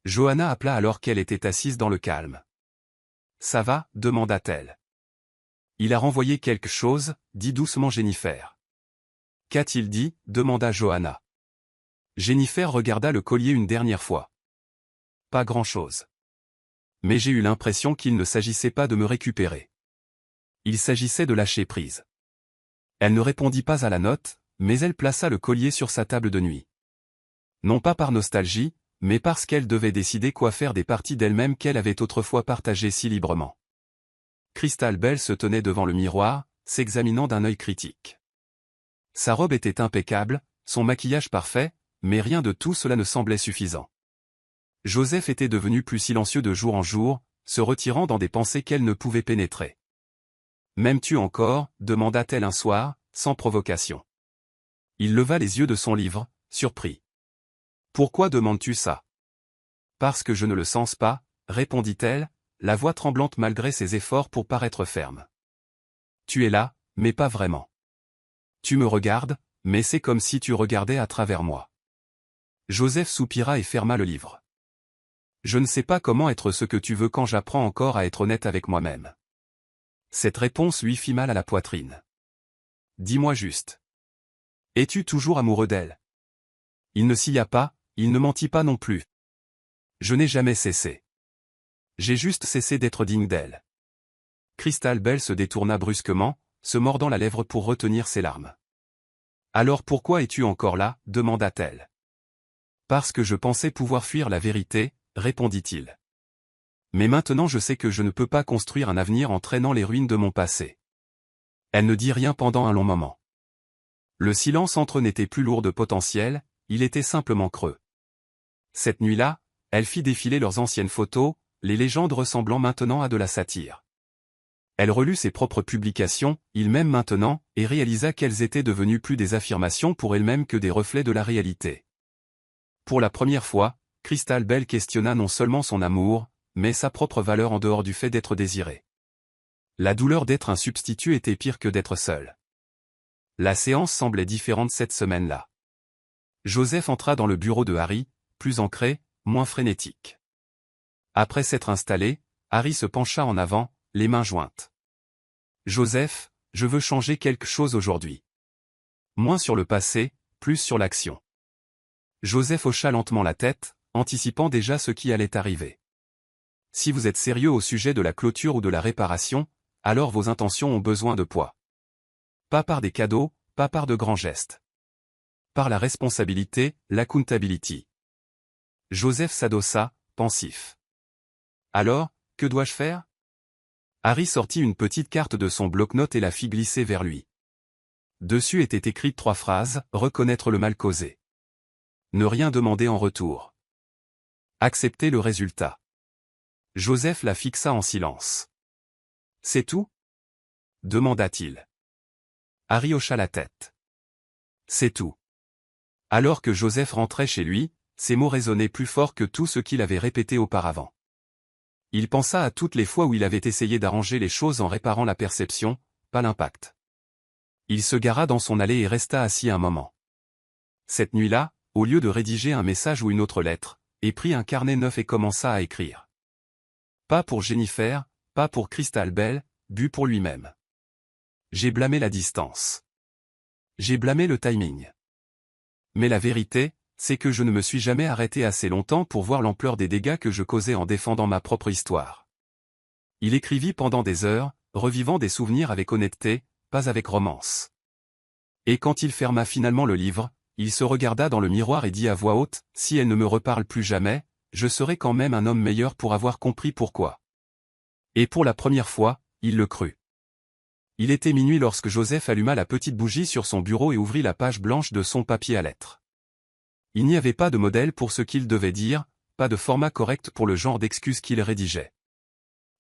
Johanna appela alors qu'elle était assise dans le calme. « Ça va ?» demanda-t-elle. « Il a renvoyé quelque chose ?» dit doucement Jennifer. « Qu'a-t-il dit ?» demanda Johanna. Jennifer regarda le collier une dernière fois. « Pas grand-chose. Mais j'ai eu l'impression qu'il ne s'agissait pas de me récupérer. Il s'agissait de lâcher prise. » Elle ne répondit pas à la note, mais elle plaça le collier sur sa table de nuit. Non pas par nostalgie, mais parce qu'elle devait décider quoi faire des parties d'elle-même qu'elle avait autrefois partagées si librement. Crystal Bell se tenait devant le miroir, s'examinant d'un œil critique. Sa robe était impeccable, son maquillage parfait, mais rien de tout cela ne semblait suffisant. Joseph était devenu plus silencieux de jour en jour, se retirant dans des pensées qu'elle ne pouvait pénétrer. « M'aimes-tu encore ?» demanda-t-elle un soir, sans provocation. Il leva les yeux de son livre, surpris. « Pourquoi demandes-tu ça ?»« Parce que je ne le sens pas, » répondit-elle, la voix tremblante malgré ses efforts pour paraître ferme. « Tu es là, mais pas vraiment. Tu me regardes, mais c'est comme si tu regardais à travers moi. » Joseph soupira et ferma le livre. « Je ne sais pas comment être ce que tu veux quand j'apprends encore à être honnête avec moi-même. » Cette réponse lui fit mal à la poitrine. « Dis-moi juste. Es-tu toujours amoureux d'elle ?» Il ne sia pas, il ne mentit pas non plus. Je n'ai jamais cessé. J'ai juste cessé d'être digne d'elle. Crystal Bell se détourna brusquement, se mordant la lèvre pour retenir ses larmes. Alors pourquoi es-tu encore là, demanda-t-elle. Parce que je pensais pouvoir fuir la vérité, répondit-il. Mais maintenant je sais que je ne peux pas construire un avenir en traînant les ruines de mon passé. Elle ne dit rien pendant un long moment. Le silence entre eux n'était plus lourd de potentiel, il était simplement creux. Cette nuit-là, elle fit défiler leurs anciennes photos, les légendes ressemblant maintenant à de la satire. Elle relut ses propres publications, il m'aime maintenant, et réalisa qu'elles étaient devenues plus des affirmations pour elle-même que des reflets de la réalité. Pour la première fois, Crystal Bell questionna non seulement son amour, mais sa propre valeur en dehors du fait d'être désirée. La douleur d'être un substitut était pire que d'être seul. La séance semblait différente cette semaine-là. Joseph entra dans le bureau de Harry, plus ancré, moins frénétique. Après s'être installé, Harry se pencha en avant, les mains jointes. « Joseph, je veux changer quelque chose aujourd'hui. Moins sur le passé, plus sur l'action. » Joseph hocha lentement la tête, anticipant déjà ce qui allait arriver. « Si vous êtes sérieux au sujet de la clôture ou de la réparation, alors vos intentions ont besoin de poids. Pas par des cadeaux, pas par de grands gestes. Par la responsabilité, l'accountability. » Joseph s'adossa, pensif. « Alors, que dois-je faire ?» Harry sortit une petite carte de son bloc-notes et la fit glisser vers lui. Dessus étaient écrites 3 phrases, reconnaître le mal causé. Ne rien demander en retour. Accepter le résultat. Joseph la fixa en silence. « C'est tout ?» demanda-t-il. Harry hocha la tête. « C'est tout. » Alors que Joseph rentrait chez lui, ces mots résonnaient plus fort que tout ce qu'il avait répété auparavant. Il pensa à toutes les fois où il avait essayé d'arranger les choses en réparant la perception, pas l'impact. Il se gara dans son allée et resta assis un moment. Cette nuit-là, au lieu de rédiger un message ou une autre lettre, il prit un carnet neuf et commença à écrire. Pas pour Jennifer, pas pour Crystal Bell, but pour lui-même. J'ai blâmé la distance. J'ai blâmé le timing. Mais la vérité, c'est que je ne me suis jamais arrêté assez longtemps pour voir l'ampleur des dégâts que je causais en défendant ma propre histoire. Il écrivit pendant des heures, revivant des souvenirs avec honnêteté, pas avec romance. Et quand il ferma finalement le livre, il se regarda dans le miroir et dit à voix haute, « Si elle ne me reparle plus jamais, je serai quand même un homme meilleur pour avoir compris pourquoi. » Et pour la première fois, il le crut. Il était minuit lorsque Joseph alluma la petite bougie sur son bureau et ouvrit la page blanche de son papier à lettres. Il n'y avait pas de modèle pour ce qu'il devait dire, pas de format correct pour le genre d'excuses qu'il rédigeait.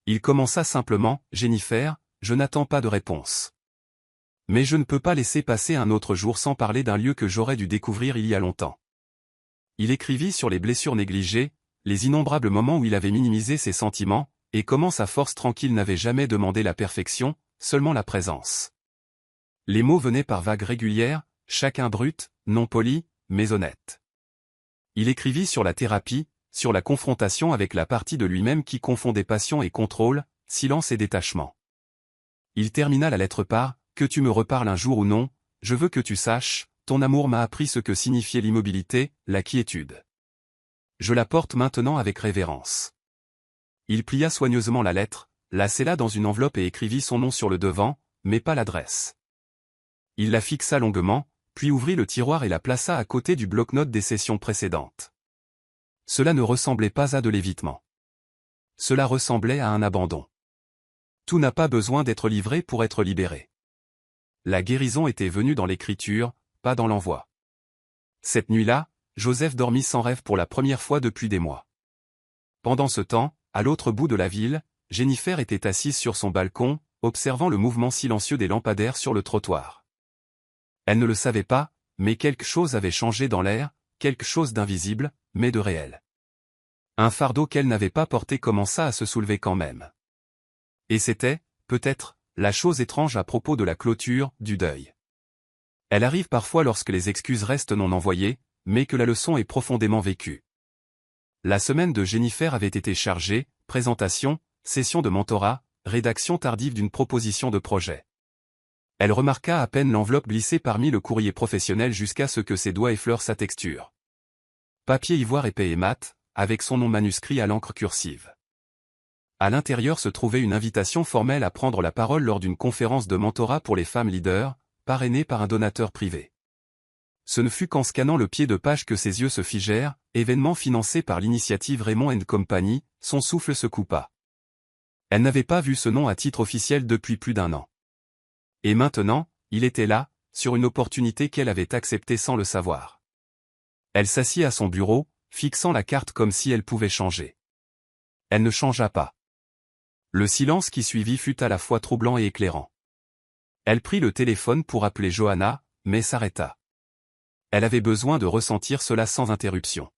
Il commença simplement, « Jennifer, je n'attends pas de réponse. Mais je ne peux pas laisser passer un autre jour sans parler d'un lieu que j'aurais dû découvrir il y a longtemps. » Il écrivit sur les blessures négligées, les innombrables moments où il avait minimisé ses sentiments, et comment sa force tranquille n'avait jamais demandé la perfection, seulement la présence. Les mots venaient par vagues régulières, chacun brut, non poli, mais honnête. Il écrivit sur la thérapie, sur la confrontation avec la partie de lui-même qui confondait passion et contrôle, silence et détachement. Il termina la lettre par « Que tu me reparles un jour ou non, je veux que tu saches, ton amour m'a appris ce que signifiait l'immobilité, la quiétude. Je la porte maintenant avec révérence. » Il plia soigneusement la lettre, la scella dans une enveloppe et écrivit son nom sur le devant, mais pas l'adresse. Il la fixa longuement, puis ouvrit le tiroir et la plaça à côté du bloc-notes des sessions précédentes. Cela ne ressemblait pas à de l'évitement. Cela ressemblait à un abandon. Tout n'a pas besoin d'être livré pour être libéré. La guérison était venue dans l'écriture, pas dans l'envoi. Cette nuit-là, Joseph dormit sans rêve pour la première fois depuis des mois. Pendant ce temps, à l'autre bout de la ville, Jennifer était assise sur son balcon, observant le mouvement silencieux des lampadaires sur le trottoir. Elle ne le savait pas, mais quelque chose avait changé dans l'air, quelque chose d'invisible, mais de réel. Un fardeau qu'elle n'avait pas porté commença à se soulever quand même. Et c'était, peut-être, la chose étrange à propos de la clôture, du deuil. Elle arrive parfois lorsque les excuses restent non envoyées, mais que la leçon est profondément vécue. La semaine de Jennifer avait été chargée, présentation, session de mentorat, rédaction tardive d'une proposition de projet. Elle remarqua à peine l'enveloppe glissée parmi le courrier professionnel jusqu'à ce que ses doigts effleurent sa texture. Papier ivoire épais et mat, avec son nom manuscrit à l'encre cursive. À l'intérieur se trouvait une invitation formelle à prendre la parole lors d'une conférence de mentorat pour les femmes leaders, parrainée par un donateur privé. Ce ne fut qu'en scannant le pied de page que ses yeux se figèrent, événement financé par l'initiative Raymond & Company, son souffle se coupa. Elle n'avait pas vu ce nom à titre officiel depuis plus d'1 an. Et maintenant, il était là, sur une opportunité qu'elle avait acceptée sans le savoir. Elle s'assit à son bureau, fixant la carte comme si elle pouvait changer. Elle ne changea pas. Le silence qui suivit fut à la fois troublant et éclairant. Elle prit le téléphone pour appeler Johanna, mais s'arrêta. Elle avait besoin de ressentir cela sans interruption.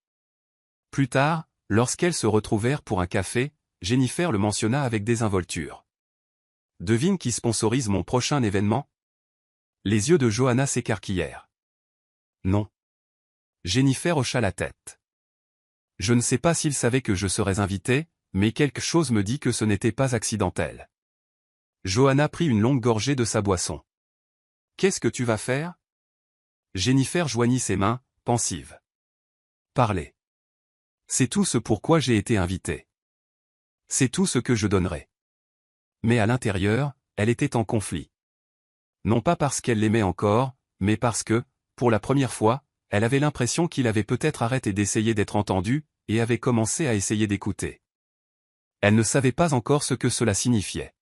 Plus tard, lorsqu'elles se retrouvèrent pour un café, Jennifer le mentionna avec désinvolture. « Devine qui sponsorise mon prochain événement ?» Les yeux de Johanna s'écarquillèrent. « Non. » Jennifer hocha la tête. « Je ne sais pas s'il savait que je serais invitée, mais quelque chose me dit que ce n'était pas accidentel. » Johanna prit une longue gorgée de sa boisson. « Qu'est-ce que tu vas faire ?» Jennifer joignit ses mains, pensive. « Parler. C'est tout ce pourquoi j'ai été invitée. C'est tout ce que je donnerai. » Mais à l'intérieur, elle était en conflit. Non pas parce qu'elle l'aimait encore, mais parce que, pour la première fois, elle avait l'impression qu'il avait peut-être arrêté d'essayer d'être entendu, et avait commencé à essayer d'écouter. Elle ne savait pas encore ce que cela signifiait.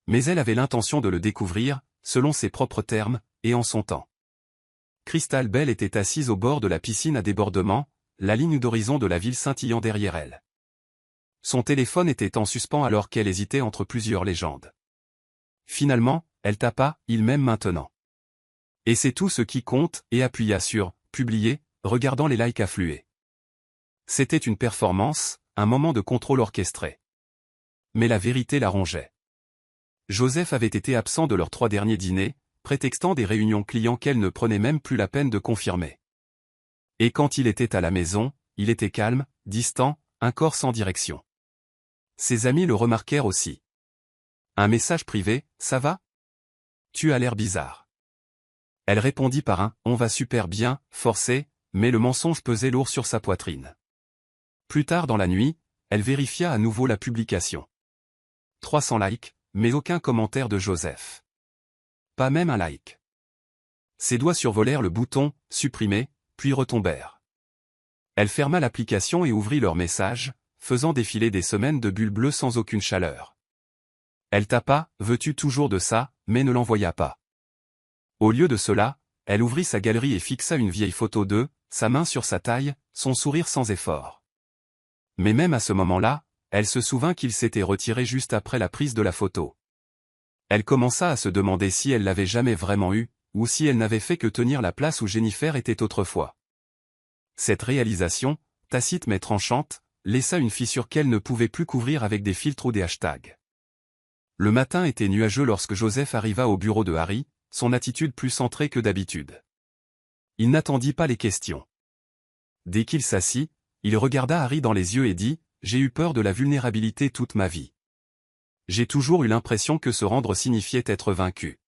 Mais elle avait l'intention de le découvrir, selon ses propres termes, et en son temps. Crystal Bell était assise au bord de la piscine à débordement, la ligne d'horizon de la ville scintillant derrière elle. Son téléphone était en suspens alors qu'elle hésitait entre plusieurs légendes. Finalement, elle tapa « Il m'aime maintenant ». Et c'est tout ce qui compte, et appuya sur « Publier », regardant les likes affluer. C'était une performance, un moment de contrôle orchestré. Mais la vérité la rongeait. Joseph avait été absent de leurs 3 derniers dîners, prétextant des réunions clients qu'elle ne prenait même plus la peine de confirmer. Et quand il était à la maison, il était calme, distant, un corps sans direction. Ses amis le remarquèrent aussi. Un message privé, « Ça va ? Tu as l'air bizarre. » Elle répondit par un « On va super bien », forcé, mais le mensonge pesait lourd sur sa poitrine. Plus tard dans la nuit, elle vérifia à nouveau la publication. 300 likes, mais aucun commentaire de Joseph. Pas même un like. Ses doigts survolèrent le bouton « Supprimer », puis retombèrent. Elle ferma l'application et ouvrit leur message, faisant défiler des semaines de bulles bleues sans aucune chaleur. Elle tapa « Veux-tu toujours de ça ?» mais ne l'envoya pas. Au lieu de cela, elle ouvrit sa galerie et fixa une vieille photo d'eux, sa main sur sa taille, son sourire sans effort. Mais même à ce moment-là, elle se souvint qu'il s'était retiré juste après la prise de la photo. Elle commença à se demander si elle l'avait jamais vraiment eu, ou si elle n'avait fait que tenir la place où Jennifer était autrefois. Cette réalisation, tacite mais tranchante, laissa une fissure qu'elle ne pouvait plus couvrir avec des filtres ou des hashtags. Le matin était nuageux lorsque Joseph arriva au bureau de Harry, son attitude plus centrée que d'habitude. Il n'attendit pas les questions. Dès qu'il s'assit, il regarda Harry dans les yeux et dit « J'ai eu peur de la vulnérabilité toute ma vie. J'ai toujours eu l'impression que se rendre signifiait être vaincu.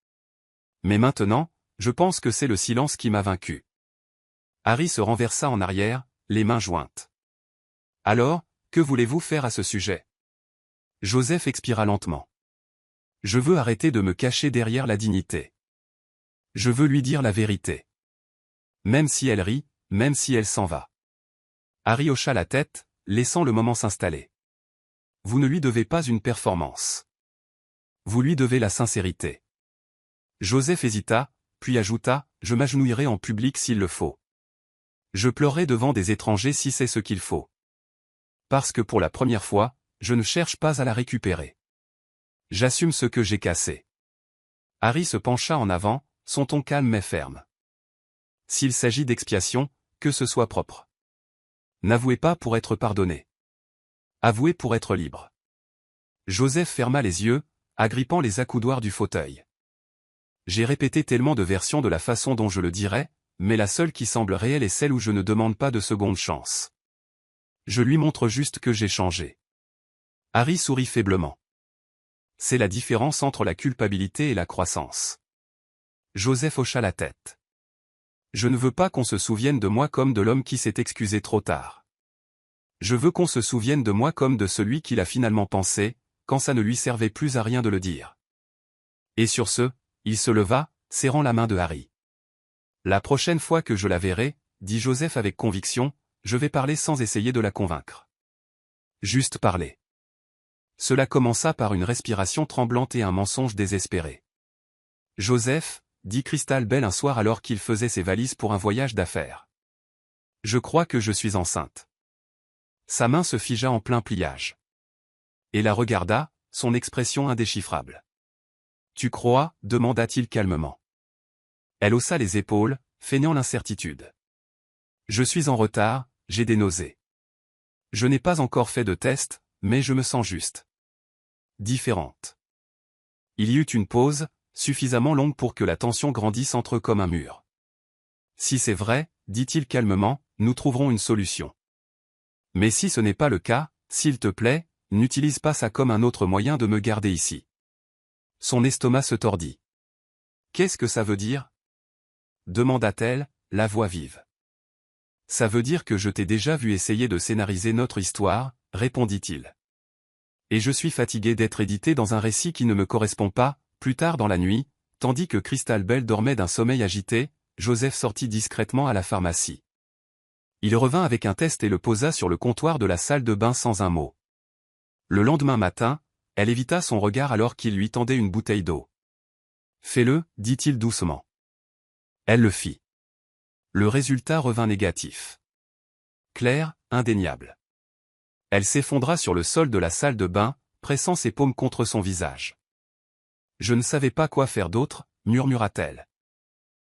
Mais maintenant, je pense que c'est le silence qui m'a vaincu. » Harry se renversa en arrière, les mains jointes. « Alors, que voulez-vous faire à ce sujet ?» Joseph expira lentement. « Je veux arrêter de me cacher derrière la dignité. Je veux lui dire la vérité. Même si elle rit, même si elle s'en va. » Harry hocha la tête, laissant le moment s'installer. « Vous ne lui devez pas une performance. Vous lui devez la sincérité. » Joseph hésita, puis ajouta « Je m'agenouillerai en public s'il le faut. Je pleurerai devant des étrangers si c'est ce qu'il faut. Parce que pour la première fois, je ne cherche pas à la récupérer. J'assume ce que j'ai cassé. » Harry se pencha en avant, son ton calme mais ferme. « S'il s'agit d'expiation, que ce soit propre. N'avouez pas pour être pardonné. Avouez pour être libre. » Joseph ferma les yeux, agrippant les accoudoirs du fauteuil. « J'ai répété tellement de versions de la façon dont je le dirais, mais la seule qui semble réelle est celle où je ne demande pas de seconde chance. Je lui montre juste que j'ai changé. » Harry sourit faiblement. C'est la différence entre la culpabilité et la croissance. Joseph hocha la tête. Je ne veux pas qu'on se souvienne de moi comme de l'homme qui s'est excusé trop tard. Je veux qu'on se souvienne de moi comme de celui qu'il a finalement pensé, quand ça ne lui servait plus à rien de le dire. Et sur ce, il se leva, serrant la main de Harry. La prochaine fois que je la verrai, dit Joseph avec conviction, je vais parler sans essayer de la convaincre. Juste parler. Cela commença par une respiration tremblante et un mensonge désespéré. Joseph, dit Crystal Bell un soir alors qu'il faisait ses valises pour un voyage d'affaires. Je crois que je suis enceinte. Sa main se figea en plein pliage. Et la regarda, son expression indéchiffrable. Tu crois, demanda-t-il calmement. Elle haussa les épaules, feignant l'incertitude. Je suis en retard, j'ai des nausées. Je n'ai pas encore fait de test, mais je me sens juste différente. Il y eut une pause, suffisamment longue pour que la tension grandisse entre eux comme un mur. Si c'est vrai, dit-il calmement, nous trouverons une solution. Mais si ce n'est pas le cas, s'il te plaît, n'utilise pas ça comme un autre moyen de me garder ici. Son estomac se tordit. Qu'est-ce que ça veut dire? Demanda-t-elle, la voix vive. Ça veut dire que je t'ai déjà vu essayer de scénariser notre histoire, répondit-il. Et je suis fatigué d'être édité dans un récit qui ne me correspond pas. Plus tard dans la nuit, tandis que Crystal Bell dormait d'un sommeil agité, Joseph sortit discrètement à la pharmacie. Il revint avec un test et le posa sur le comptoir de la salle de bain sans un mot. Le lendemain matin, elle évita son regard alors qu'il lui tendait une bouteille d'eau. Fais-le, dit-il doucement. Elle le fit. Le résultat revint négatif. Clair, indéniable. Elle s'effondra sur le sol de la salle de bain, pressant ses paumes contre son visage. Je ne savais pas quoi faire d'autre, murmura-t-elle.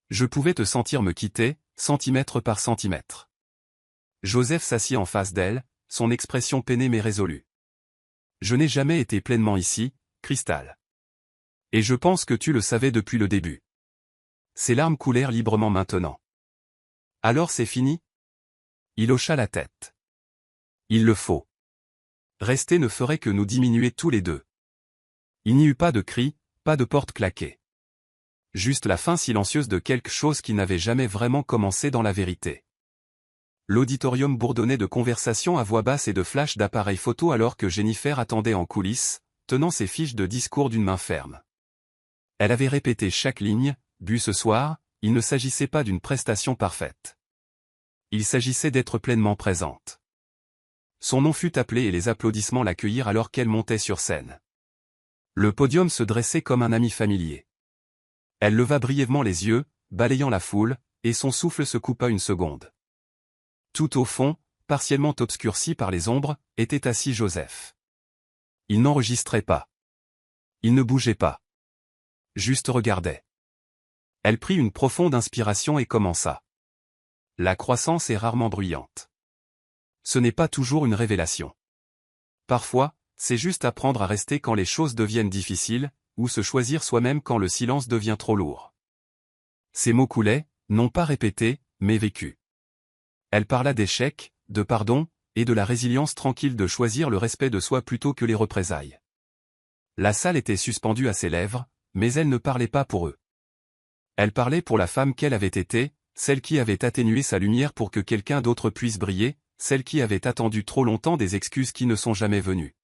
Je pouvais te sentir me quitter, centimètre par centimètre. Joseph s'assit en face d'elle, son expression peinée mais résolue. Je n'ai jamais été pleinement ici, Crystal. Et je pense que tu le savais depuis le début. Ses larmes coulèrent librement maintenant. Alors c'est fini? Il hocha la tête. Il le faut. Rester ne ferait que nous diminuer tous les deux. Il n'y eut pas de cris, pas de porte claquée. Juste la fin silencieuse de quelque chose qui n'avait jamais vraiment commencé dans la vérité. L'auditorium bourdonnait de conversations à voix basse et de flashs d'appareils photo alors que Jennifer attendait en coulisses, tenant ses fiches de discours d'une main ferme. Elle avait répété chaque ligne, bu ce soir, il ne s'agissait pas d'une prestation parfaite. Il s'agissait d'être pleinement présente. Son nom fut appelé et les applaudissements l'accueillirent alors qu'elle montait sur scène. Le podium se dressait comme un ami familier. Elle leva brièvement les yeux, balayant la foule, et son souffle se coupa une seconde. Tout au fond, partiellement obscurci par les ombres, était assis Joseph. Il n'enregistrait pas. Il ne bougeait pas. Juste regardait. Elle prit une profonde inspiration et commença. La croissance est rarement bruyante. Ce n'est pas toujours une révélation. Parfois, c'est juste apprendre à rester quand les choses deviennent difficiles, ou se choisir soi-même quand le silence devient trop lourd. Ces mots coulaient, non pas répétés, mais vécus. Elle parla d'échecs, de pardon, et de la résilience tranquille de choisir le respect de soi plutôt que les représailles. La salle était suspendue à ses lèvres, mais elle ne parlait pas pour eux. Elle parlait pour la femme qu'elle avait été, celle qui avait atténué sa lumière pour que quelqu'un d'autre puisse briller, celle qui avait attendu trop longtemps des excuses qui ne sont jamais venues.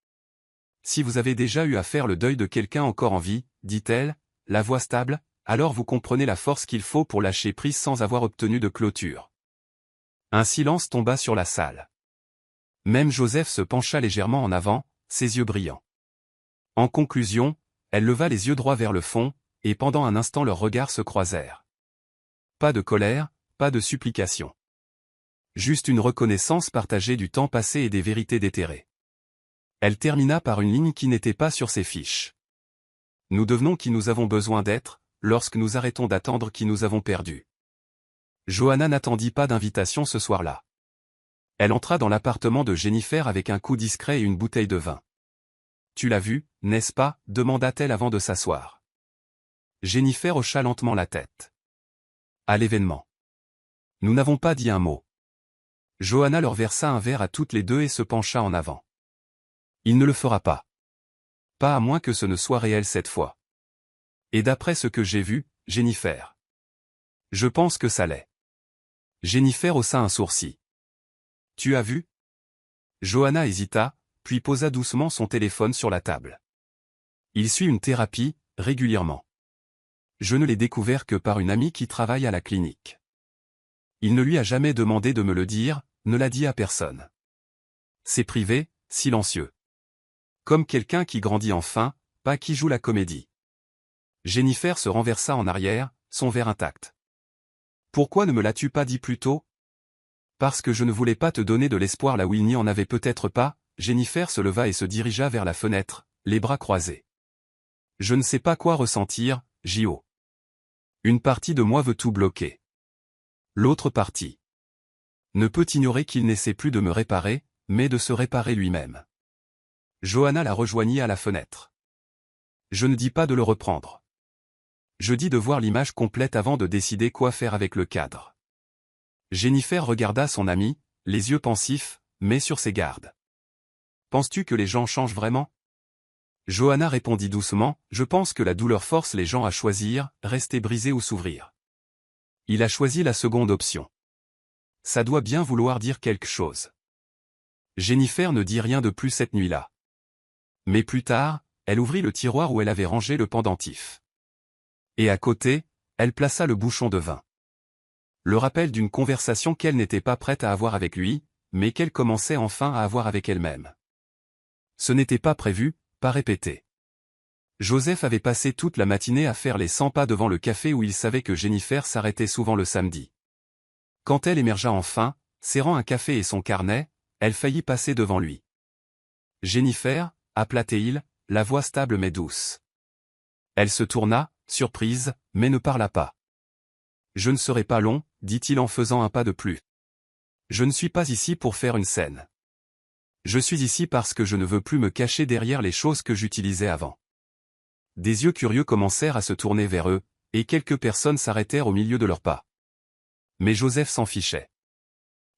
Si vous avez déjà eu à faire le deuil de quelqu'un encore en vie, dit-elle, la voix stable, alors vous comprenez la force qu'il faut pour lâcher prise sans avoir obtenu de clôture. Un silence tomba sur la salle. Même Joseph se pencha légèrement en avant, ses yeux brillants. En conclusion, elle leva les yeux droits vers le fond, et pendant un instant leurs regards se croisèrent. Pas de colère, pas de supplication. Juste une reconnaissance partagée du temps passé et des vérités déterrées. Elle termina par une ligne qui n'était pas sur ses fiches. Nous devenons qui nous avons besoin d'être, lorsque nous arrêtons d'attendre qui nous avons perdu. Johanna n'attendit pas d'invitation ce soir-là. Elle entra dans l'appartement de Jennifer avec un coup discret et une bouteille de vin. « Tu l'as vu, n'est-ce pas » demanda-t-elle avant de s'asseoir. Jennifer hocha lentement la tête. À l'événement. Nous n'avons pas dit un mot. Johanna leur versa un verre à toutes les deux et se pencha en avant. Il ne le fera pas. Pas à moins que ce ne soit réel cette fois. Et d'après ce que j'ai vu, Jennifer. Je pense que ça l'est. Jennifer haussa un sourcil. Tu as vu? Johanna hésita, puis posa doucement son téléphone sur la table. Il suit une thérapie, régulièrement. Je ne l'ai découvert que par une amie qui travaille à la clinique. Il ne lui a jamais demandé de me le dire, ne l'a dit à personne. C'est privé, silencieux. Comme quelqu'un qui grandit enfin, pas qui joue la comédie. Jennifer se renversa en arrière, son verre intact. Pourquoi ne me l'as-tu pas dit plus tôt? Parce que je ne voulais pas te donner de l'espoir là où il n'y en avait peut-être pas. Jennifer se leva et se dirigea vers la fenêtre, les bras croisés. Je ne sais pas quoi ressentir, J.O. Une partie de moi veut tout bloquer. L'autre partie ne peut ignorer qu'il n'essaie plus de me réparer, mais de se réparer lui-même. Johanna la rejoignit à la fenêtre. Je ne dis pas de le reprendre. Je dis de voir l'image complète avant de décider quoi faire avec le cadre. Jennifer regarda son ami, les yeux pensifs, mais sur ses gardes. Penses-tu que les gens changent vraiment? Johanna répondit doucement, je pense que la douleur force les gens à choisir, rester brisés ou s'ouvrir. Il a choisi la seconde option. Ça doit bien vouloir dire quelque chose. Jennifer ne dit rien de plus cette nuit-là. Mais plus tard, elle ouvrit le tiroir où elle avait rangé le pendentif. Et à côté, elle plaça le bouchon de vin. Le rappel d'une conversation qu'elle n'était pas prête à avoir avec lui, mais qu'elle commençait enfin à avoir avec elle-même. Ce n'était pas prévu, pas répété. Joseph avait passé toute la matinée à faire les 100 pas devant le café où il savait que Jennifer s'arrêtait souvent le samedi. Quand elle émergea enfin, serrant un café et son carnet, elle faillit passer devant lui. Jennifer, appela-t-il, la voix stable mais douce. Elle se tourna, surprise, mais ne parla pas. Je ne serai pas long, dit-il en faisant un pas de plus. Je ne suis pas ici pour faire une scène. Je suis ici parce que je ne veux plus me cacher derrière les choses que j'utilisais avant. Des yeux curieux commencèrent à se tourner vers eux, et quelques personnes s'arrêtèrent au milieu de leurs pas. Mais Joseph s'en fichait.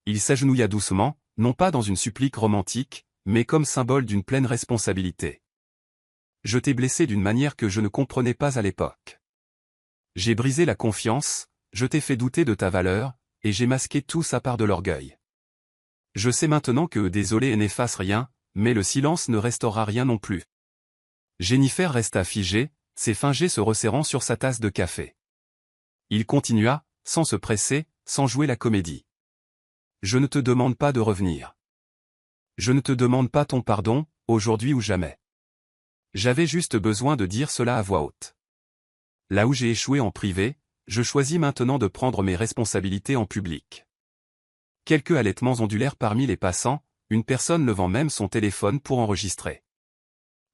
Il s'agenouilla doucement, non pas dans une supplique romantique, mais comme symbole d'une pleine responsabilité. Je t'ai blessé d'une manière que je ne comprenais pas à l'époque. J'ai brisé la confiance, je t'ai fait douter de ta valeur, et j'ai masqué tout ça par de l'orgueil. Je sais maintenant que désolé n'efface rien, mais le silence ne restaurera rien non plus. Jennifer resta figée, ses fins G se resserrant sur sa tasse de café. Il continua, sans se presser, sans jouer la comédie. Je ne te demande pas de revenir. Je ne te demande pas ton pardon, aujourd'hui ou jamais. J'avais juste besoin de dire cela à voix haute. Là où j'ai échoué en privé, je choisis maintenant de prendre mes responsabilités en public. Quelques halètements ondulèrent parmi les passants, une personne levant même son téléphone pour enregistrer.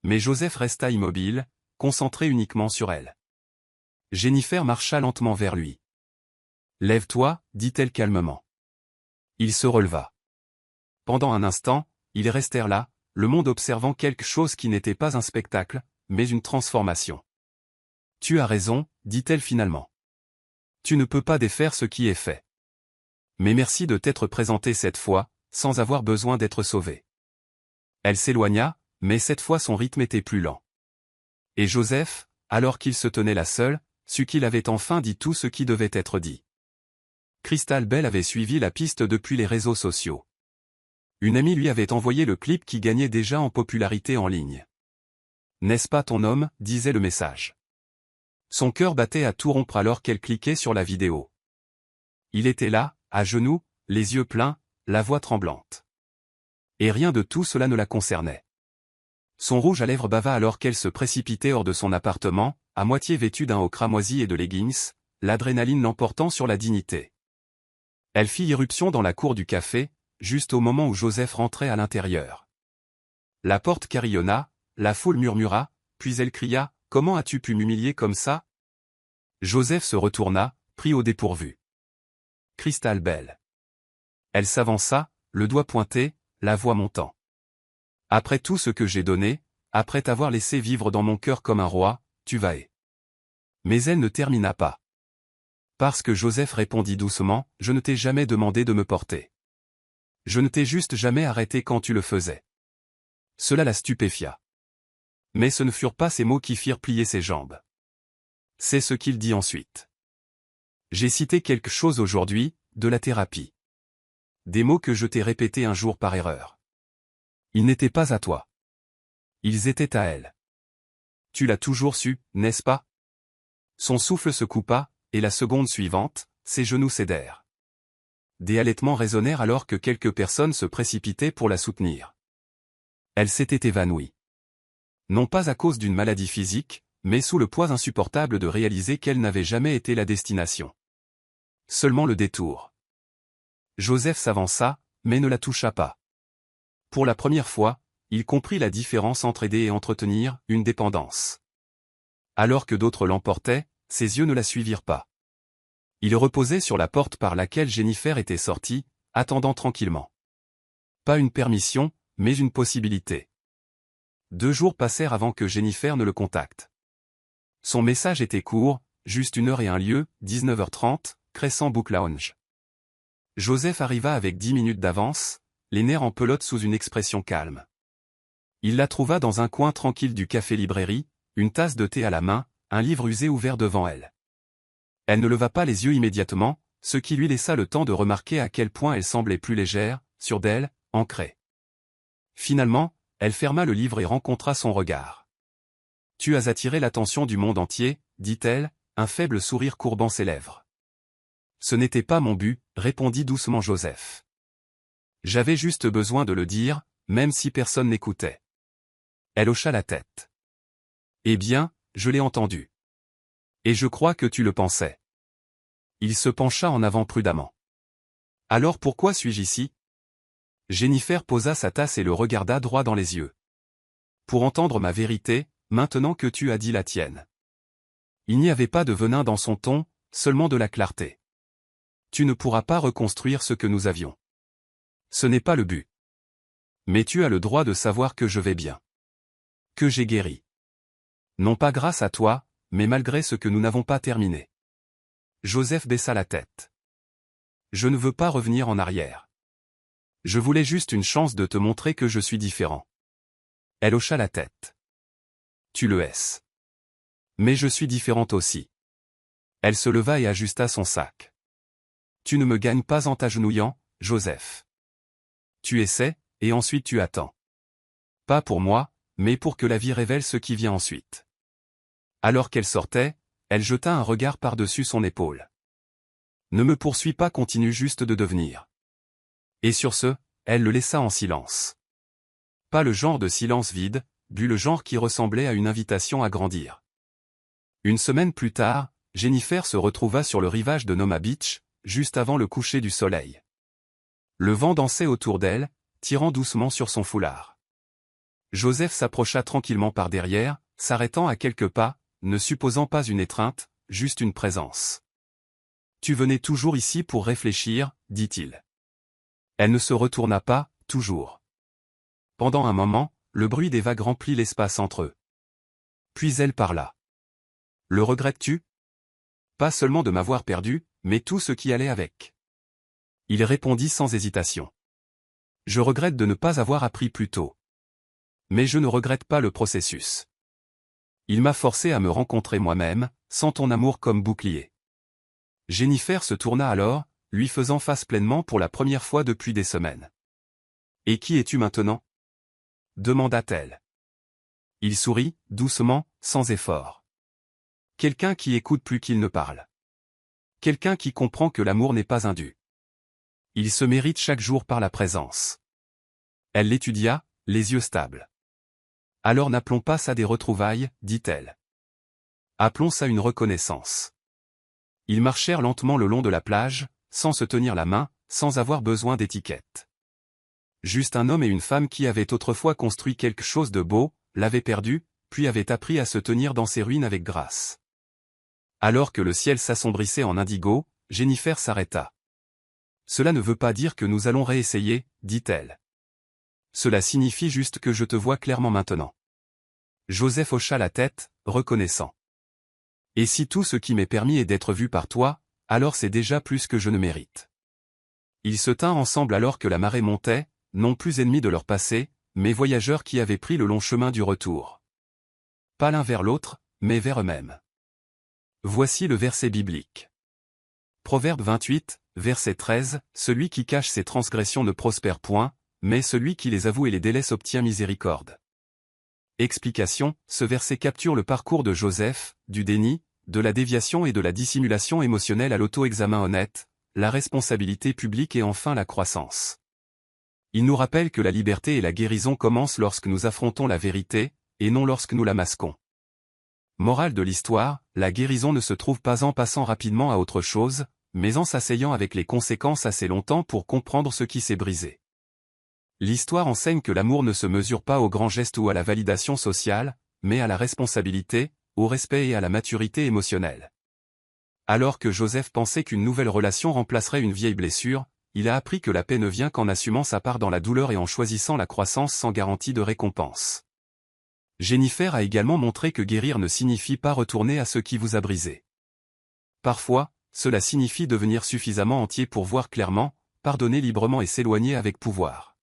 Mais Joseph resta immobile, concentré uniquement sur elle. Jennifer marcha lentement vers lui. « Lève-toi, dit-elle calmement. » Il se releva. Pendant un instant, ils restèrent là, le monde observant quelque chose qui n'était pas un spectacle, mais une transformation. « Tu as raison, dit-elle finalement. Tu ne peux pas défaire ce qui est fait. Mais merci de t'être présenté cette fois, sans avoir besoin d'être sauvé. » Elle s'éloigna, mais cette fois son rythme était plus lent. Et Joseph, alors qu'il se tenait là seul, sut qu'il avait enfin dit tout ce qui devait être dit. Crystal Bell avait suivi la piste depuis les réseaux sociaux. Une amie lui avait envoyé le clip qui gagnait déjà en popularité en ligne. « N'est-ce pas ton homme ?» disait le message. Son cœur battait à tout rompre alors qu'elle cliquait sur la vidéo. Il était là, à genoux, les yeux pleins, la voix tremblante. Et rien de tout cela ne la concernait. Son rouge à lèvres bava alors qu'elle se précipitait hors de son appartement, à moitié vêtue d'un haut cramoisi et de leggings, l'adrénaline l'emportant sur la dignité. Elle fit irruption dans la cour du café, juste au moment où Joseph rentrait à l'intérieur. La porte carillonna, la foule murmura, puis elle cria « Comment as-tu pu m'humilier comme ça ?» Joseph se retourna, pris au dépourvu. Crystal Bell. Elle s'avança, le doigt pointé, la voix montant. « Après tout ce que j'ai donné, après t'avoir laissé vivre dans mon cœur comme un roi, tu vas et... » Mais elle ne termina pas. Parce que Joseph répondit doucement, « Je ne t'ai jamais demandé de me porter. Je ne t'ai juste jamais arrêté quand tu le faisais. » Cela la stupéfia. Mais ce ne furent pas ces mots qui firent plier ses jambes. C'est ce qu'il dit ensuite. J'ai cité quelque chose aujourd'hui, de la thérapie. Des mots que je t'ai répétés un jour par erreur. Ils n'étaient pas à toi. Ils étaient à elle. Tu l'as toujours su, n'est-ce pas? Son souffle se coupa, et la seconde suivante, ses genoux cédèrent. Des halètements résonnèrent alors que quelques personnes se précipitaient pour la soutenir. Elle s'était évanouie. Non pas à cause d'une maladie physique, mais sous le poids insupportable de réaliser qu'elle n'avait jamais été la destination. Seulement le détour. Joseph s'avança, mais ne la toucha pas. Pour la première fois, il comprit la différence entre aider et entretenir une dépendance. Alors que d'autres l'emportaient, ses yeux ne la suivirent pas. Il reposait sur la porte par laquelle Jennifer était sortie, attendant tranquillement. Pas une permission, mais une possibilité. 2 jours passèrent avant que Jennifer ne le contacte. Son message était court, juste 1 heure et un lieu, 19h30, Crescent Book Lounge. Joseph arriva avec 10 minutes d'avance, les nerfs en pelote sous une expression calme. Il la trouva dans un coin tranquille du café-librairie, une tasse de thé à la main, un livre usé ouvert devant elle. Elle ne leva pas les yeux immédiatement, ce qui lui laissa le temps de remarquer à quel point elle semblait plus légère, sûre d'elle, ancrée. Finalement, elle ferma le livre et rencontra son regard. « Tu as attiré l'attention du monde entier, » dit-elle, un faible sourire courbant ses lèvres. « Ce n'était pas mon but, » répondit doucement Joseph. « J'avais juste besoin de le dire, même si personne n'écoutait. » Elle hocha la tête. « Eh bien, je l'ai entendu. Et je crois que tu le pensais. » Il se pencha en avant prudemment. « Alors pourquoi suis-je ici ?» Jennifer posa sa tasse et le regarda droit dans les yeux. « Pour entendre ma vérité, maintenant que tu as dit la tienne. » Il n'y avait pas de venin dans son ton, seulement de la clarté. « Tu ne pourras pas reconstruire ce que nous avions. Ce n'est pas le but. Mais tu as le droit de savoir que je vais bien. Que j'ai guéri. Non pas grâce à toi, mais malgré ce que nous n'avons pas terminé. » Joseph baissa la tête. « Je ne veux pas revenir en arrière. Je voulais juste une chance de te montrer que je suis différent. » Elle hocha la tête. « Tu le es. Mais je suis différente aussi. » Elle se leva et ajusta son sac. « Tu ne me gagnes pas en t'agenouillant, Joseph. Tu essaies, et ensuite tu attends. Pas pour moi, mais pour que la vie révèle ce qui vient ensuite. » Alors qu'elle sortait, elle jeta un regard par-dessus son épaule. « Ne me poursuis pas, continue juste de devenir. » Et sur ce, elle le laissa en silence. Pas le genre de silence vide, but le genre qui ressemblait à une invitation à grandir. Une semaine plus tard, Jennifer se retrouva sur le rivage de Noma Beach, juste avant le coucher du soleil. Le vent dansait autour d'elle, tirant doucement sur son foulard. Joseph s'approcha tranquillement par derrière, s'arrêtant à quelques pas, ne supposant pas une étreinte, juste une présence. « Tu venais toujours ici pour réfléchir, » dit-il. Elle ne se retourna pas, toujours. Pendant un moment, le bruit des vagues remplit l'espace entre eux. Puis elle parla. « Le regrettes-tu? Pas seulement de m'avoir perdu, mais tout ce qui allait avec. » Il répondit sans hésitation. « Je regrette de ne pas avoir appris plus tôt. Mais je ne regrette pas le processus. Il m'a forcé à me rencontrer moi-même, sans ton amour comme bouclier. » Jennifer se tourna alors, lui faisant face pleinement pour la première fois depuis des semaines. « Et qui es-tu maintenant ?» demanda-t-elle. Il sourit, doucement, sans effort. « Quelqu'un qui écoute plus qu'il ne parle. Quelqu'un qui comprend que l'amour n'est pas un dû. Il se mérite chaque jour par la présence. » Elle l'étudia, les yeux stables. « Alors n'appelons pas ça des retrouvailles, » dit-elle. « Appelons ça une reconnaissance. » Ils marchèrent lentement le long de la plage, sans se tenir la main, sans avoir besoin d'étiquette. Juste un homme et une femme qui avaient autrefois construit quelque chose de beau, l'avaient perdu, puis avaient appris à se tenir dans ses ruines avec grâce. Alors que le ciel s'assombrissait en indigo, Jennifer s'arrêta. « Cela ne veut pas dire que nous allons réessayer, » dit-elle. « Cela signifie juste que je te vois clairement maintenant. » Joseph hocha la tête, reconnaissant. « Et si tout ce qui m'est permis est d'être vu par toi, alors c'est déjà plus que je ne mérite. » Ils se tinrent ensemble alors que la marée montait, non plus ennemis de leur passé, mais voyageurs qui avaient pris le long chemin du retour. Pas l'un vers l'autre, mais vers eux-mêmes. Voici le verset biblique. Proverbe 28, verset 13, « Celui qui cache ses transgressions ne prospère point, mais celui qui les avoue et les délaisse obtient miséricorde. Explication, ce verset capture le parcours de Joseph, du déni, de la déviation et de la dissimulation émotionnelle à l'auto-examen honnête, la responsabilité publique et enfin la croissance. Il nous rappelle que la liberté et la guérison commencent lorsque nous affrontons la vérité, et non lorsque nous la masquons. Morale de l'histoire, la guérison ne se trouve pas en passant rapidement à autre chose, mais en s'asseyant avec les conséquences assez longtemps pour comprendre ce qui s'est brisé. L'histoire enseigne que l'amour ne se mesure pas aux grands gestes ou à la validation sociale, mais à la responsabilité, au respect et à la maturité émotionnelle. Alors que Joseph pensait qu'une nouvelle relation remplacerait une vieille blessure, il a appris que la paix ne vient qu'en assumant sa part dans la douleur et en choisissant la croissance sans garantie de récompense. Jennifer a également montré que guérir ne signifie pas retourner à ce qui vous a brisé. Parfois, cela signifie devenir suffisamment entier pour voir clairement, pardonner librement et s'éloigner avec pouvoir.